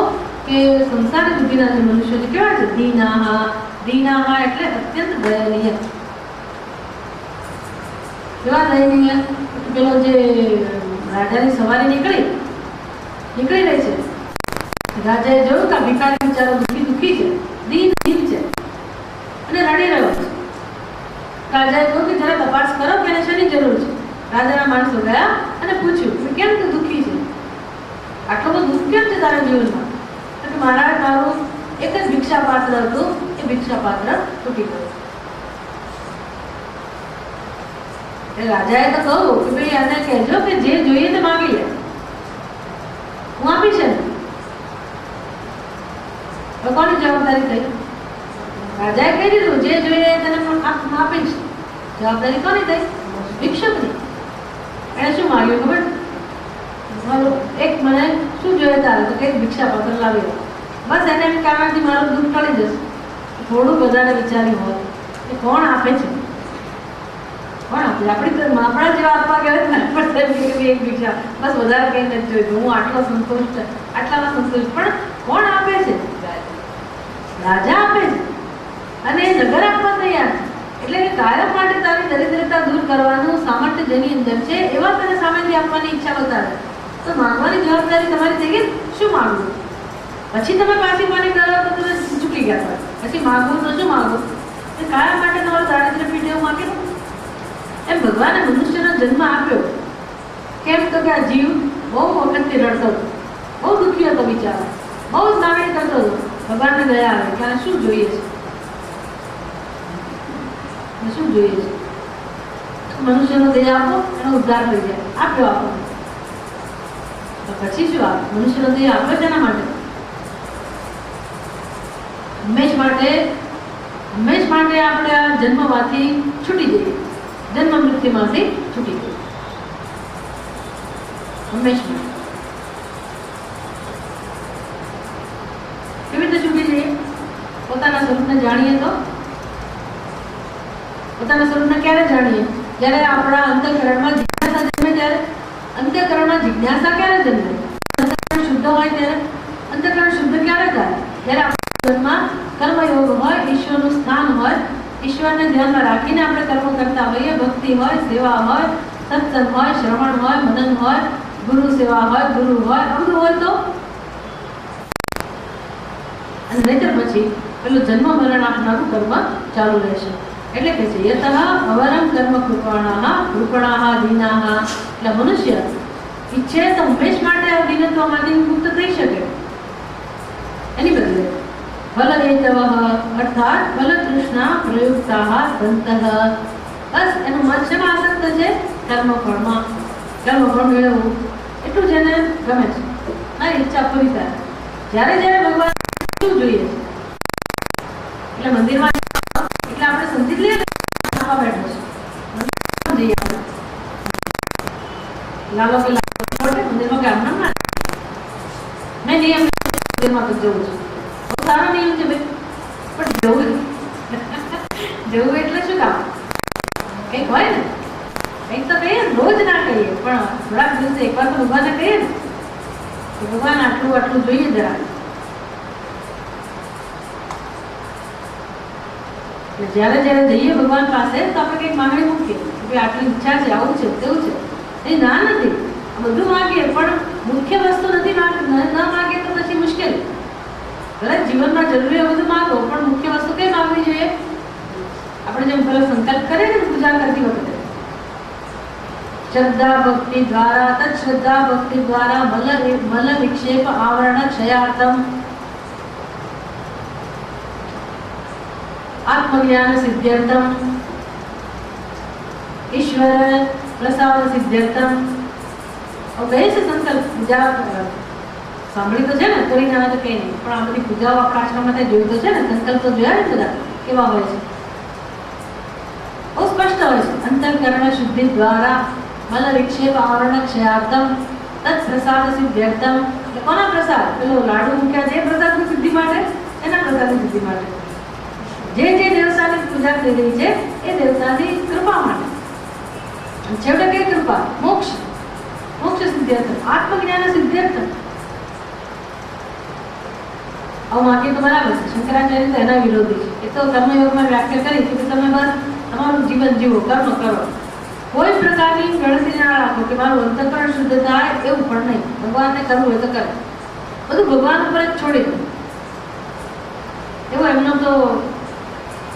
કે સંસારી બુદ્ધિના જે મનુષ્યો છે કેવા છે? દીનાઃ. દીનાઃ એટલે અત્યંત દયનીય. કેવા દયનીય? પેલો જે રાજાની સવારી નીકળી રહી છે, રાજાએ જોયું કે ભિખારી બિચારો દુઃખી છે, દીન છે અને રડી રહ્યો છે. રાજાએ કહ્યું કે જરા તપાસ કરો કે એને શેની જરૂર છે. રાજાના માણસો ગયા અને પૂછ્યું કે કેમ તું દુઃખી છે, આટલો બધો દુઃખ કેમ છે તારા જીવનમાં? તો મહારાજ, મારું એક જ ભિક્ષા પાત્ર હતું, એ ભિક્ષા પાત્ર તૂટી ગયું. એટલે રાજાએ તો કહ્યું કે ભાઈ આને કહેજો કે જે જોઈએ તે માંગી લે, હું આપીશ ને. તો કોની જવાબદારી થઈ? રાજાએ કહી દીધું જે જોઈએ તેને પણ આપીશ. જવાબદારી કોની થઈ? ભિક્ષુકની. એને શું માંગ્યું ખબર? એક મને શું જોઈએ તારે? તો કઈક ભિક્ષા પત્ર લાવી દો. બસ એને એમ કારણથી મારું દુઃખ ટળી જશે. થોડું વધારે વિચાર્યું હોય કે કોણ આપે છે, કોણ આપે? આપણા જેવા આપવા ગયા ને એક ભિક્ષા બસ વધારે કઈ નથી જોઈતું, હું આટલો સંતુષ્ટ, આટલામાં સંતુષ્ટ. પણ કોણ આપે છે? રાજા આપે છે. અને એ નગર આપવા તૈયાર છે. એટલે કે કાયમ માટે તારી દરિદ્રતા દૂર કરવાનું સામર્થ્ય જેની અંદર છે એવા તને સામેથી આપવાની ઈચ્છા બતાવે. તો માંગવાની જવાબદારી તમારી થઈ ગઈ. શું માંગવું? પછી તમે પાછી પાણી કરો તો તમે ચૂકી ગયા. પછી માંગવું તો શું માંગવું? કાયમ માટે તમારું દારિદ્ર્ય પીઠ એવું માંગે. એમ ભગવાને મનુષ્યનો જન્મ આપ્યો. કેમ? તો કે આ જીવ બહુ વખતથી રડતો હતો, બહુ દુઃખી હતો બિચારો, બહુ જ લાગણી કરતો હતો. ભગવાનને દયા આવે કે આ શું જોઈએ છે, શું જોઈએ છે? મનુષ્યનો દયા આપો, એનો ઉદ્ધાર થઈ જાય. આપ્યો આપણને. તો પછી શું આપે? મનુષ્યનો દયા આપ્યો છે એના માટે હંમેશ માટે આપણે આ જન્મમાંથી છૂટી જઈએ, જન્મ મૃત્યુમાંથી છૂટી જઈએ હંમેશ માટે. કેવી રીતે છૂટી જઈએ? પોતાના સ્વરૂપને જાણીએ તો. પોતાના સ્વરૂપને ક્યારે જાણીએ? જ્યારે આપણા અંતઃકરણમાં જિજ્ઞાસા જન્મે. ત્યારે અંતઃકરણમાં જિજ્ઞાસા ક્યારે જન્મે? અંતઃકરણ શુદ્ધ હોય ત્યારે. અંતઃકરણ શુદ્ધ ક્યારે થાય? જ્યારે આપણા જીવનમાં કર્મયોગ હોય, ઈશ્વરનું સ્થાન હોય, ઈશ્વરને ધ્યાનમાં રાખીને આપણે કર્મ કરતા હોઈએ. ભક્તિ હોય, સેવા હોય, સત્સંગ હોય, શ્રવણ હોય, મનન હોય, ગુરુ સેવા હોય, ગુરુ હોય, આ બધું હોય તો. અને નહીતર પછી પેલું જન્મ મરણ આપનારું કર્મ ચાલુ રહેશે. એટલે કે છે યતઃ અવરમ કર્મ કૃપણાઃ દીનાઃ. એટલે મનુષ્ય ઈચ્છે તો હંમેશ માટે આ દીનત્વમાંથી મુક્ત થઈ શકે. એની બદલે ફલ હેતવ અર્થાત ફલ તૃષ્ણા પ્રયુક્તાઃ સંતઃ. બસ એનું મન શેમાં આસક્ત છે? કર્મફળમાં. કર્મફળ મેળવવું એટલું જ એને ગમે છે. મારી ઈચ્છા પૂરી થાય. જ્યારે જ્યારે ભગવાન શું જોઈએ છે એટલે મંદિરમાં એટલે આપણે સમજી લઈએ આપવા બેઠો છે જઈએ લાલો કે મંદિરમાં કે આમ ના મેં નિયમ મંદિરમાં તો જવું છે. બહુ સારો નિયમ છે ભાઈ, પણ જવું એટલે શું કામ? કંઈક હોય ને, કંઈક તો કહીએ ને, રોજ ના કહીએ પણ થોડાક દિવસે એકવાર તો ભગવાનને કહીએ ને કે ભગવાન આટલું આટલું જોઈએ જરા. જ્યારે જ્યારે જઈએ ભગવાન પાસે તો આપણે કંઈક માંગણી મૂકીએ કે આટલી ઈચ્છા છે, આવું છે, તેવું છે. એ ના નથી, બધું માગીએ પણ મુખ્ય વસ્તુ નથી ન માગીએ તો પછી મુશ્કેલ. ભલે જીવનમાં જરૂરી હોય બધું માગો પણ મુખ્ય વસ્તુ કઈ માગવી જોઈએ? આપણે જેમ પેલો સંકલ્પ કરીએ ને પૂજા કરતી વખતે, શ્રદ્ધા ભક્તિ દ્વારા તત્શ્રદ્ધા ભક્તિ દ્વારા મલ વિક્ષેપ આવરણ ક્ષયાર્થમ આત્મજ્ઞાન સિદ્ધ્યર્થમ ઈશ્વર પ્રસાદ સિદ્ધ્યર્થમ. હવે છે સંકલ્પ પૂજા સાંભળી તો છે ને, કરી ના તો કઈ નહીં, પણ આ બધી પૂજાઓ આપણા આશ્રમમાં જોયું તો છે ને, સંકલ્પ તો જોયા ને બધા કેવા હોય છે, બહુ સ્પષ્ટ હોય છે. અંતઃકરણ શુદ્ધિ દ્વારા મલ વિક્ષેપ આવરણ ક્ષયાર્થમ તત્ પ્રસાદ સિદ્ધ્યર્થમ. એટલે કોના પ્રસાદ? પેલો લાડુ મૂક્યા છે પ્રસાદની સિદ્ધિ માટે, એના પ્રસાદની સિદ્ધિ માટે. જે જે દેવતાની પૂજા થઈ રહી છે એ દેવતાની કૃપા માટે. છેવટે કઈ કૃપા? મોક્ષ. મોક્ષ સિદ્ધ્યર્થમ, આત્મજ્ઞાન સિદ્ધ્યર્થમ. આવું માગીએ તો બરાબર છે. શંકરાચાર્ય તો એના વિરોધી છે. એ તો કર્મયોગમાં વ્યાખ્યા કરી કે તમે બસ તમારું જીવન જીવો, કર્મ કરો, કોઈ પ્રકારની ગણતરી ના રાખો કે મારું અંતઃકરણ શુદ્ધ થાય એવું પણ નહીં. ભગવાનને કરવું હોય તો કરે, બધું ભગવાન ઉપર જ છોડી દો, એવો એમનો તો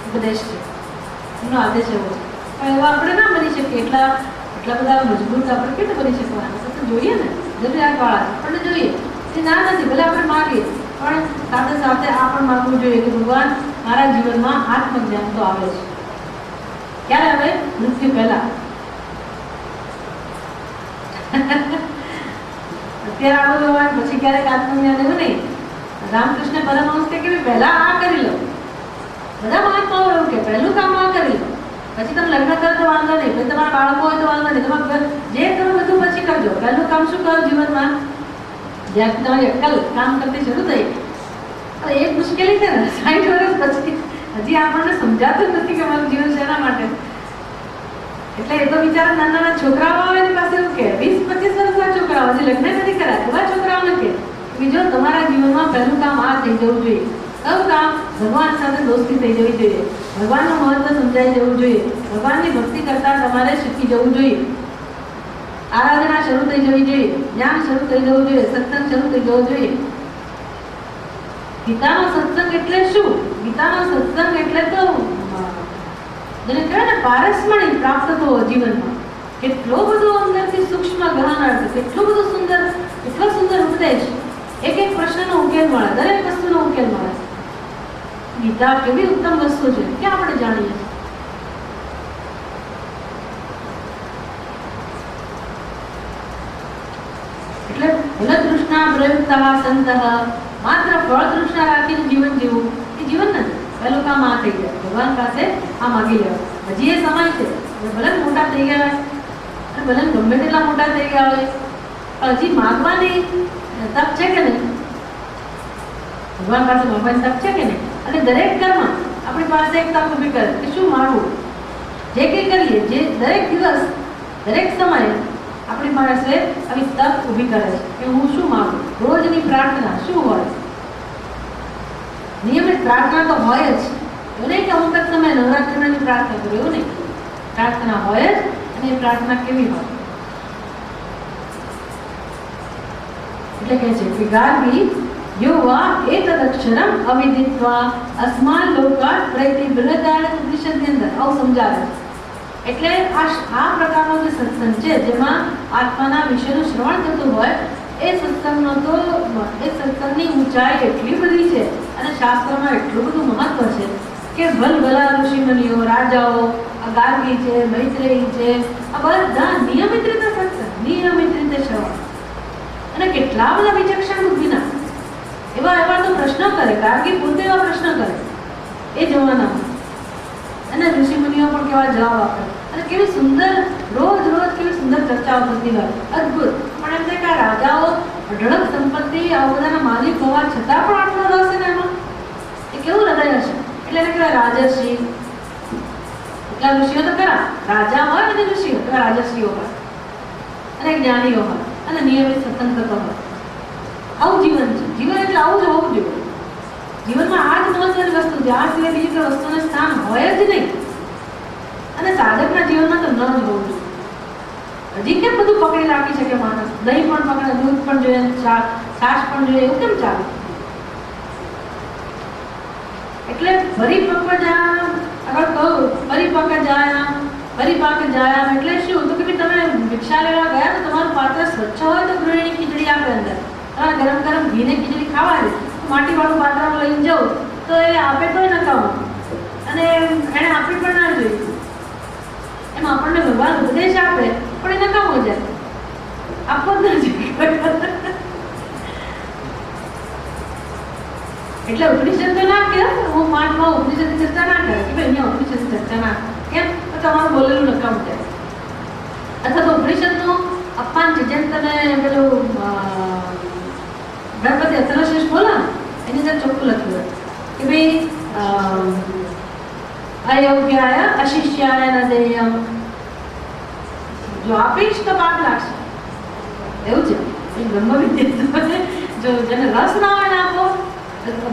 ઉપદેશ છે, એમનો આદેશ એવો છે. પણ એવા આપણે ના બની શકીએ. એટલા બધા મજબૂત આપણે કેવી રીતે બની શકવાના? તો જોઈએ ને, જરૂરિયાતવાળા આપણને જોઈએ એ ના નથી, ભલે આપણે માગીએ પણ સાથે સાથે આ પણ માગવું જોઈએ કે ભગવાન મારા જીવનમાં આત્મજ્ઞાન તો આવે છે. ક્યારે આવે? મૃત્યુ પહેલા. અત્યારે આ બધું હોય પછી ક્યારેક આત્મજ્ઞાન એવું નહીં. રામકૃષ્ણ પરમહંસ કે પહેલા આ કરી લો. બધા મહાત્માઓ એવું કે પહેલું કામ આ કરી લો, પછી તમે લગ્ન કરો તો વાંધો નહીં, પછી તમારા બાળકો હોય તો વાંધો નહીં, તમારે જે કરો બધું પછી કરજો. પહેલું કામ શું કરો જીવનમાં? જ્યાંથી તમારી અક્કલ કામ કરતી શરૂ થઈ, એ મુશ્કેલી છે ને 60 વર્ષ પછી હજી આપણને સમજાતું નથી કે મારું જીવન શેના માટે. એટલે એ તો બિચારા નાના નાના છોકરાઓ આવે એની પાસે એવું કે 20-25 વર્ષના છોકરાઓ હજી લગ્ન નથી કર્યા એવા છોકરાઓને કે જો તમારા જીવનમાં પહેલું કામ આ થઈ જવું જોઈએ. કયું કામ? ભગવાન સાથે દોસ્તી થઈ જવી જોઈએ, ભગવાનનું મહત્વ સમજાઈ જવું જોઈએ, ભગવાનની ભક્તિ કરતા તમારે શીખી જવું જોઈએ, આરાધના શરૂ થઈ જવી જોઈએ, જ્ઞાન શરૂ થઈ જવું જોઈએ, સત્સંગ શરૂ થઈ જવો જોઈએ. ગીતાનો સત્સંગ એટલે શું? ગીતાનો સત્સંગ એટલે તો જેને કહેવાય ને પારસમણી પ્રાપ્ત થવો જીવનમાં. કેટલો બધો અંદરથી સૂક્ષ્મ ગહન અર્થ, કેટલો બધો સુંદર, કેટલો સુંદર ઉપદેશ, એક એક પ્રશ્નનો ઉકેલ મળે, દરેક વસ્તુનો ઉકેલ મળે. ગીતા કેવી ઉત્તમ વસ્તુ છે કે આપણે જાણીએ. એટલે ભલે તૃષ્ણા પ્રયુક્તા સંતઃ, માત્ર ફળ તૃષ્ણા રાખીને જીવન જીવવું એ જીવન નથી. પહેલું કામ આ થઈ જાય, ભગવાન પાસે આ માગી લેવા. હજી એ સમય છે, ભલે મોટા થઈ ગયા હોય, ભલે ગમે તેટલા મોટા થઈ ગયા હોય, હજી માગવાની તક છે કે નહીં? ભગવાન પાસે માગવાની તક છે કે નહીં? અને દરેક કર્મ આપણી પાસે એક તક ઊભી કરે કે શું માગવું. જે કંઈ કરીએ, જે દરેક દિવસ દરેક સમયે આપણી પાસે આવી તક ઊભી કરે છે કે હું શું માગું. રોજની પ્રાર્થના શું હોય? નિયમિત પ્રાર્થના તો હોય જ. એવું નહીં કે અમુક જ સમય નવરાત્રિની પ્રાર્થના કરું, એવું નહીં. પ્રાર્થના હોય જ. અને એ પ્રાર્થના કેવી હોય? એટલે કહે છે કે ગાર્ગી યોવા એતદક્ષરમ અવિદિત્વા અસ્માન લોકાત પ્રતિ બૃહદારણ્યક ઉપનિષદની અંદર આવું સમજાવે છે. એટલે આ પ્રકારનો જે સત્સંગ છે જેમાં આત્માના વિષયનું શ્રવણ થતું હોય, એ સત્સંગનો તો એ સત્સંગની ઊંચાઈ એટલી બધી છે અને શાસ્ત્રમાં એટલું બધું મહત્વ છે કે ભલભલા ઋષિમુનિઓ, રાજાઓ, ગાર્ગી છે, મૈત્રેયી છે, આ બધા નિયમિત રીતે સત્સંગ, નિયમિત રીતે શ્રવણ, અને કેટલા બધા વિચક્ષણ બુદ્ધિના એવા તો પ્રશ્નો કરે. ગાર્ગી પોતે એવા પ્રશ્નો કરે એ જમાનામાં, અને ઋષિમુનિઓ પણ કેવા જવાબ આપે, અને કેવી સુંદર રોજ કેવી સુંદર ચર્ચાઓ થતી હોય, અદ્ભુત. પણ એમ થાય કે આ રાજાઓ અઢળક સંપત્તિ આ બધાના માલિક હોવા છતાં પણ આટલો રસ છે ને એમાં, એ કેવું હૃદય હશે. એટલે એને કહેવાય રાજર્ષિ. એટલા ઋષિઓ તો ખરા, રાજા હોય અને ઋષિઓ, રાજર્ષિઓ હોય અને જ્ઞાનીઓ હોય અને નિયમિત સત્સંગ કરતો હોય. આવું જીવન છે. જીવન એટલે આવું જ હોવું જોઈએ. જીવનમાં આ જ મહત્વની વસ્તુ છે. આ સિવાય બીજી કોઈ વસ્તુનું સ્થાન હોય જ નહીં. અને સાધકના જીવનમાં તો ન જ હોવું જોઈએ. હજી કેમ બધું પકડી રાખી શકે માણસ? દહીં પણ પકડે, દૂધ પણ જોઈએ, છાશ પણ જોઈએ, એવું કેમ ચાલે? એટલે પરિપાક જાયા એટલે શું? તો કે તમે ભિક્ષા લેવા ગયા તો તમારું પાત્ર સ્વચ્છ હોય તો ગૃહિણી ખીચડી આપે અંદર. તમારે ગરમ ગરમ ઘીને ખીચડી ખાવાની, માટીવાળું પાત્રમાં લઈને જાઉં તો એ આપે તો નકામું, અને એને આપી પણ ના જોઈએ. એમ આપણને ભગવાન ઉપદેશ આપે પણ એ નકામો જાય, આપવો જ ના જોઈએ. એટલે ઉપનિષદ તો ના કે હું પાઠમાં ઉપનિષદની ચર્ચા ના કરે કે ભાઈ અહીંયા ઉપનિષદની ચર્ચા ના, કેમ? તો તમારું બોલેલું નકામું જાય. અથવા તો ઉપનિષદનું અપમાન છે. જેમ તમે પેલું ગણપતિ અથર્વશીર્ષ બોલા એની અંદર ચોખ્ખું લખ્યું હોય કે ભાઈ અયોગ્યાય અશિષ્યાય ન દેયમ, જો આપીશ તો પાપ લાગશે, એવું છે. બ્રહ્મ વિદ્યા જો જેને રસ ના હોય ને આપો,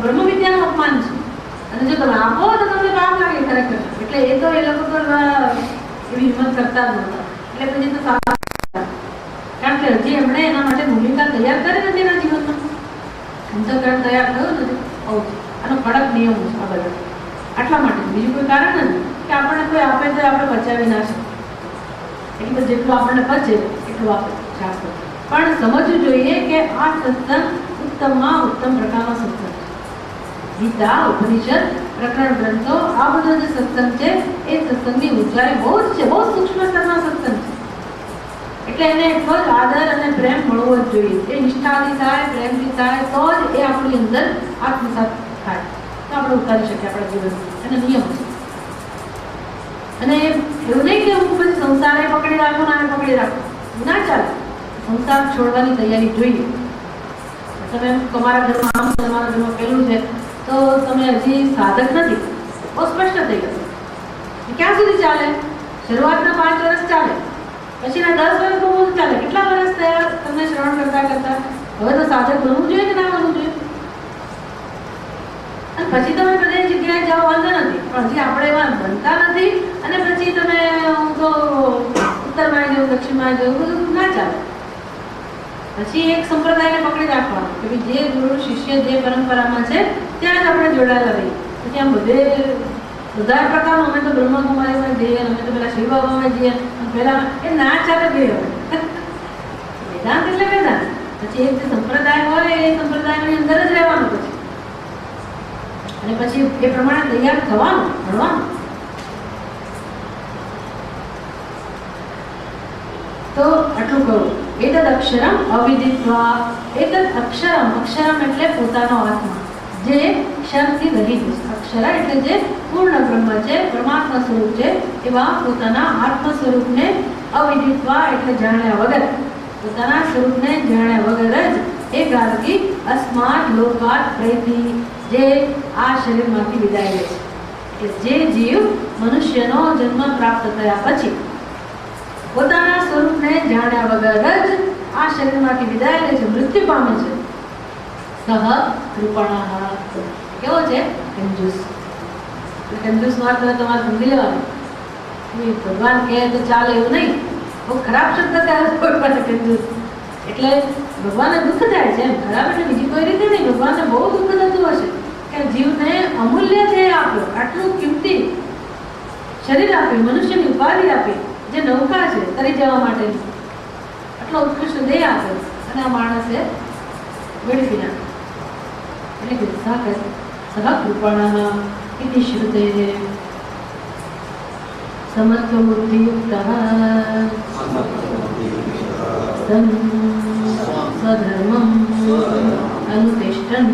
બ્રહ્મ વિદ્યાનું અપમાન છે. અને જો તમે આપો તો તમને પાપ લાગે ખરેખર. એટલે એ તો એ લોકો તો એવી હિંમત કરતા જ નહોતા. એટલે પછી તો કારણ કે હજી એમણે એના માટે ભૂમિકા તૈયાર કરી નથી એના જીવનમાં, અંતઃકરણ તૈયાર થયું નથી. આનો કડક નિયમ છે આ બધા. આટલા માટે બીજું કોઈ કારણ નથી કે આપણને કોઈ આપે તો આપણે બચાવી ના શકીએ. એટલે જેટલું આપણને પચે એટલું આપે શાસ્ત્ર. પણ સમજવું જોઈએ કે આ સત્સંગ ઉત્તમમાં ઉત્તમ પ્રકારનો સત્સંગ. ગીતા, ઉપનિષદ, પ્રકરણ ગ્રંથો, આ બધો જે સત્સંગ છે એ સત્સંગની ઊંચાઈ બહુ જ છે, બહુ સૂક્ષ્મ સ્તરનો સત્સંગ છે. એટલે એને એટલો જ આદર અને પ્રેમ મળવો જ જોઈએ. એ નિષ્ઠાથી થાય, પ્રેમથી થાય તો જ એ આપણી અંદર આત્મસાત થાય, તો આપણે ઉતારી શકીએ આપણા જીવનમાં. એને નિયમ છે. અને એવું નહીં કે હું પછી સંસારે પકડી રાખું ને આને પકડી રાખું, ના ચાલે. સંસાર છોડવાની તૈયારી જોઈએ. તમે તમારા ઘરમાં આમ, તમારા ઘરમાં પેલું છે, તો તમે હજી સાધક નથી, બહુ સ્પષ્ટ થઈ ગયું. ક્યાં સુધી ચાલે? શરૂઆતના 5 વર્ષ ચાલે, પછીના 10 વર્ષ બહુ ચાલે. કેટલા વર્ષ થયા તમને શ્રવણ કરતા કરતા? હવે તો સાધક બનવું જોઈએ કે ના બનવું જોઈએ? અને પછી તમે બધી જગ્યાએ જાઓ, વાંધો નથી, પણ હજી આપણે એવા બનતા નથી. અને પછી તમે હું તો ઉત્તરમાં જાઉં, દક્ષિણમાં જાઉં, બધું ના ચાલે. પછી એક સંપ્રદાયને પકડી રાખવાનું કે જે ગુરુ શિષ્ય જે પરંપરામાં છે ત્યાં જ આપણે જોડાયેલા રહીએ. પછી આમ બધા પ્રકારનું, અમે તો બ્રહ્મકુમારીમાં જઈએ, અમે તો પેલા શિવ બાબામાં જઈએ, પેલા એ ના ચાલે બે. હવે વેદાંત એટલે વેદાંત. પછી એક જે સંપ્રદાય હોય એ સંપ્રદાયની અંદર જ રહેવાનું પછી, અને પછી એ પ્રમાણે તૈયાર થવાનું, ભણવાનું. તો આટલું કહું. એતદ અક્ષરમ અવિદિત્વા. એતદ અક્ષરમ, અક્ષરમ એટલે પોતાનો આત્મા, જે ક્ષરથી રહિત છે. અક્ષર એટલે જે પૂર્ણ બ્રહ્મ છે, પરમાત્મા સ્વરૂપ છે, એવા પોતાના આત્મ સ્વરૂપને અવિદિત્વા એટલે જાણ્યા વગર, પોતાના સ્વરૂપને જાણ્યા વગર જ એ ગાર્ગી અસ્માત લોકાત પ્રયતિ, જે આ શરીરમાંથી વિદાય લે છે. કે જે જીવ મનુષ્યનો જન્મ પ્રાપ્ત થયા પછી પોતાના સ્વરૂપને જાણ્યા વગર જ આ શરીરમાંથી વિદાય લે છે, મૃત્યુ પામે છે. સહ કૃપણઃ. કેવો છે? કંજૂસ. કંજૂસ નો અર્થ તમારે સમજી લેવાનું. ભગવાન કહે તો ચાલે એવું નહીં, બહુ ખરાબ શબ્દ કહેવાય કોઈ પાસે કંજૂસ. એટલે ભગવાનને દુઃખ થાય છે એમ. ખરાબ એટલે બીજી કોઈ રીતે નહીં, ભગવાનને બહુ દુઃખ થતું હશે કે જીવને અમૂલ્ય છે આપ્યો, આટલું કિંમતી શરીર આપ્યું, મનુષ્યની ઉપાધિ આપી, જે નૌકા છે તરી જવા માટે, આટલો ઉત્કૃષ્ટ દેહ આપ્યો, અને આ માણસે વેડફી નાખ્યો. એટલે કે સહ કૃપણઃ ઇતિ શ્રુતે સમત્વ બુદ્ધિયુક્તઃ સન સ્વધર્મં અનુતિષ્ઠन्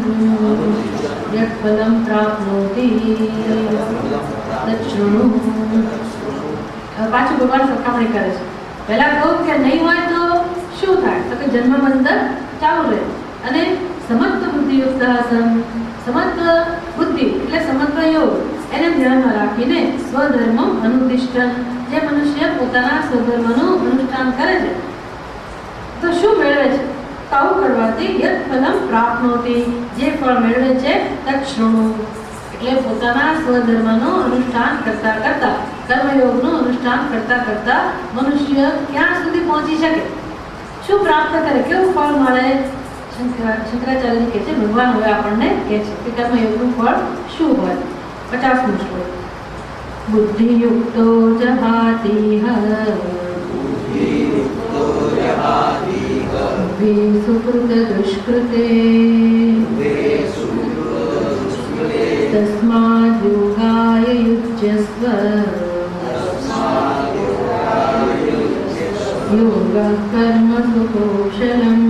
યत् ફલં પ્રાપ્નોતિ તચ્છૃણુ. પાછું ભગવાન સરખામણી કરે છે. પહેલા કહું કે નહીં હોય તો શું થાય? તો કે જન્મ બંધન ચાલુ રહે. અને સમત્વ બુદ્ધિયુક્ત સન, સમત્વ બુદ્ધિ એટલે સમત્વ યોગ, એને ધ્યાનમાં રાખીને સ્વધર્મ અનુતિષ્ઠન, જે મનુષ્ય પોતાના સ્વધર્મનું અનુષ્ઠાન કરે છે તો શું મેળવે છે? આવું કરવાથી યત ફલમ પ્રાપ્નોતિ, જે ફળ મેળવે છે તત્શૃણુ. એટલે પોતાના સ્વધર્મનું અનુષ્ઠાન કરતા કરતા, કર્મયોગનું અનુષ્ઠાન કરતા કરતા મનુષ્ય ક્યાં સુધી પહોંચી શકે, શું પ્રાપ્ત કરે, કેવું ફળ મળે? શંકરાચાર્ય કહે છે, ભગવાન હવે આપણને કહે છે કે કર્મયોગનું ફળ શું હોય. 50મો શ્લોક. બુદ્ધિયુક્તો જહાતિહ સુકૃત દુષ્કૃતે તસ્માદ યોગાય યુજ્યસ્વ યોગ કર્મસુ કૌશલમ.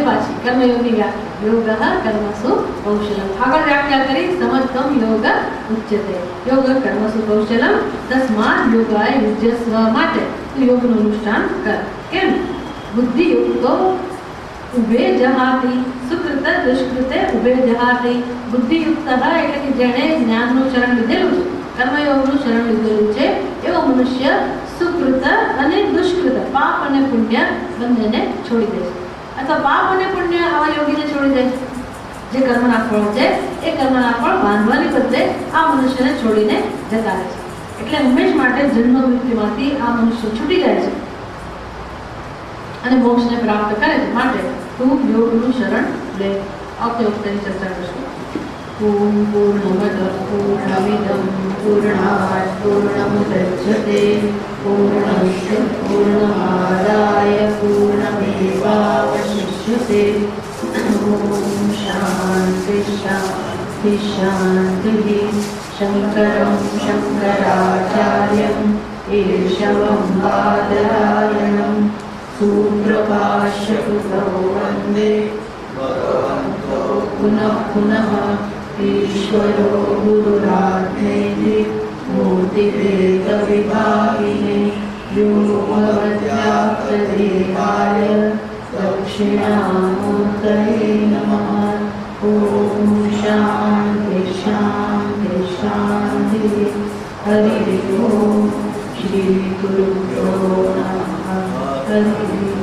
પાછી કર્મયોગની વ્યાખ્યા. યોગ કર્મસુ કૌશલમ. આગળ વ્યાખ્યા કરી સમત્વમ યોગ ઉચ્યતે. યોગ કર્મસુ કૌશલમ તસ્માદ યોગાય યુજ્યસ્વ. માટે તું યોગનું અનુષ્ઠાન કર. કેમ? બુદ્ધિયુક્તો ઉભે જહાતિ સુકૃત દુષ્કૃતે ઉભે જહાતિ. બુદ્ધિયુક્ત એટલે કે જેણે જ્ઞાનનું શરણ લીધેલું છે, કર્મયોગનું શરણ લીધેલું છે, એવો મનુષ્ય સુકૃત અને દુષ્કૃત, પાપ અને પુણ્ય બંનેને છોડી દે છે. અથવા પાપ અને પુણ્ય આવા યોગીને છોડી દે છે. જે કર્મના ફળ છે એ કર્મના ફળ બાંધવાની બદલે આ મનુષ્યને છોડીને જતા રહે છે. એટલે હંમેશ માટે જન્મ મૃત્યુમાંથી આ મનુષ્ય છૂટી જાય છે અને મોક્ષને પ્રાપ્ત કરે છે. માટે તું યોગનું શરણ લે. આવતે વખતેની ચર્ચા કરશું. ઓમ પૂર્ણમદ પૂર્ણમિદં પૂર્ણાત પૂર્ણમુદચ્યતે પૂર્ણસ્ય પૂર્ણમાદાય પૂર્ણમેવાવશિષ્યતે. ઓમ શાંતિ શાંતિ શાંતિ. શંકરં શંકરાચાર્યં केशवं बादरायणं सूत्रभाष्यकृतौ वन्दे भगवन्तो पुनः पुनः ईश्वरो गुरुरात्मेति मूर्तिभेदविभागिने व्योमवद्व्याप्तदेहाय दक्षिणामूर्तये नमः। ॐ शान्ति शान्ति शान्तिः। हरिः ओम्। श्री गुरुभ्यो नमः। हरिः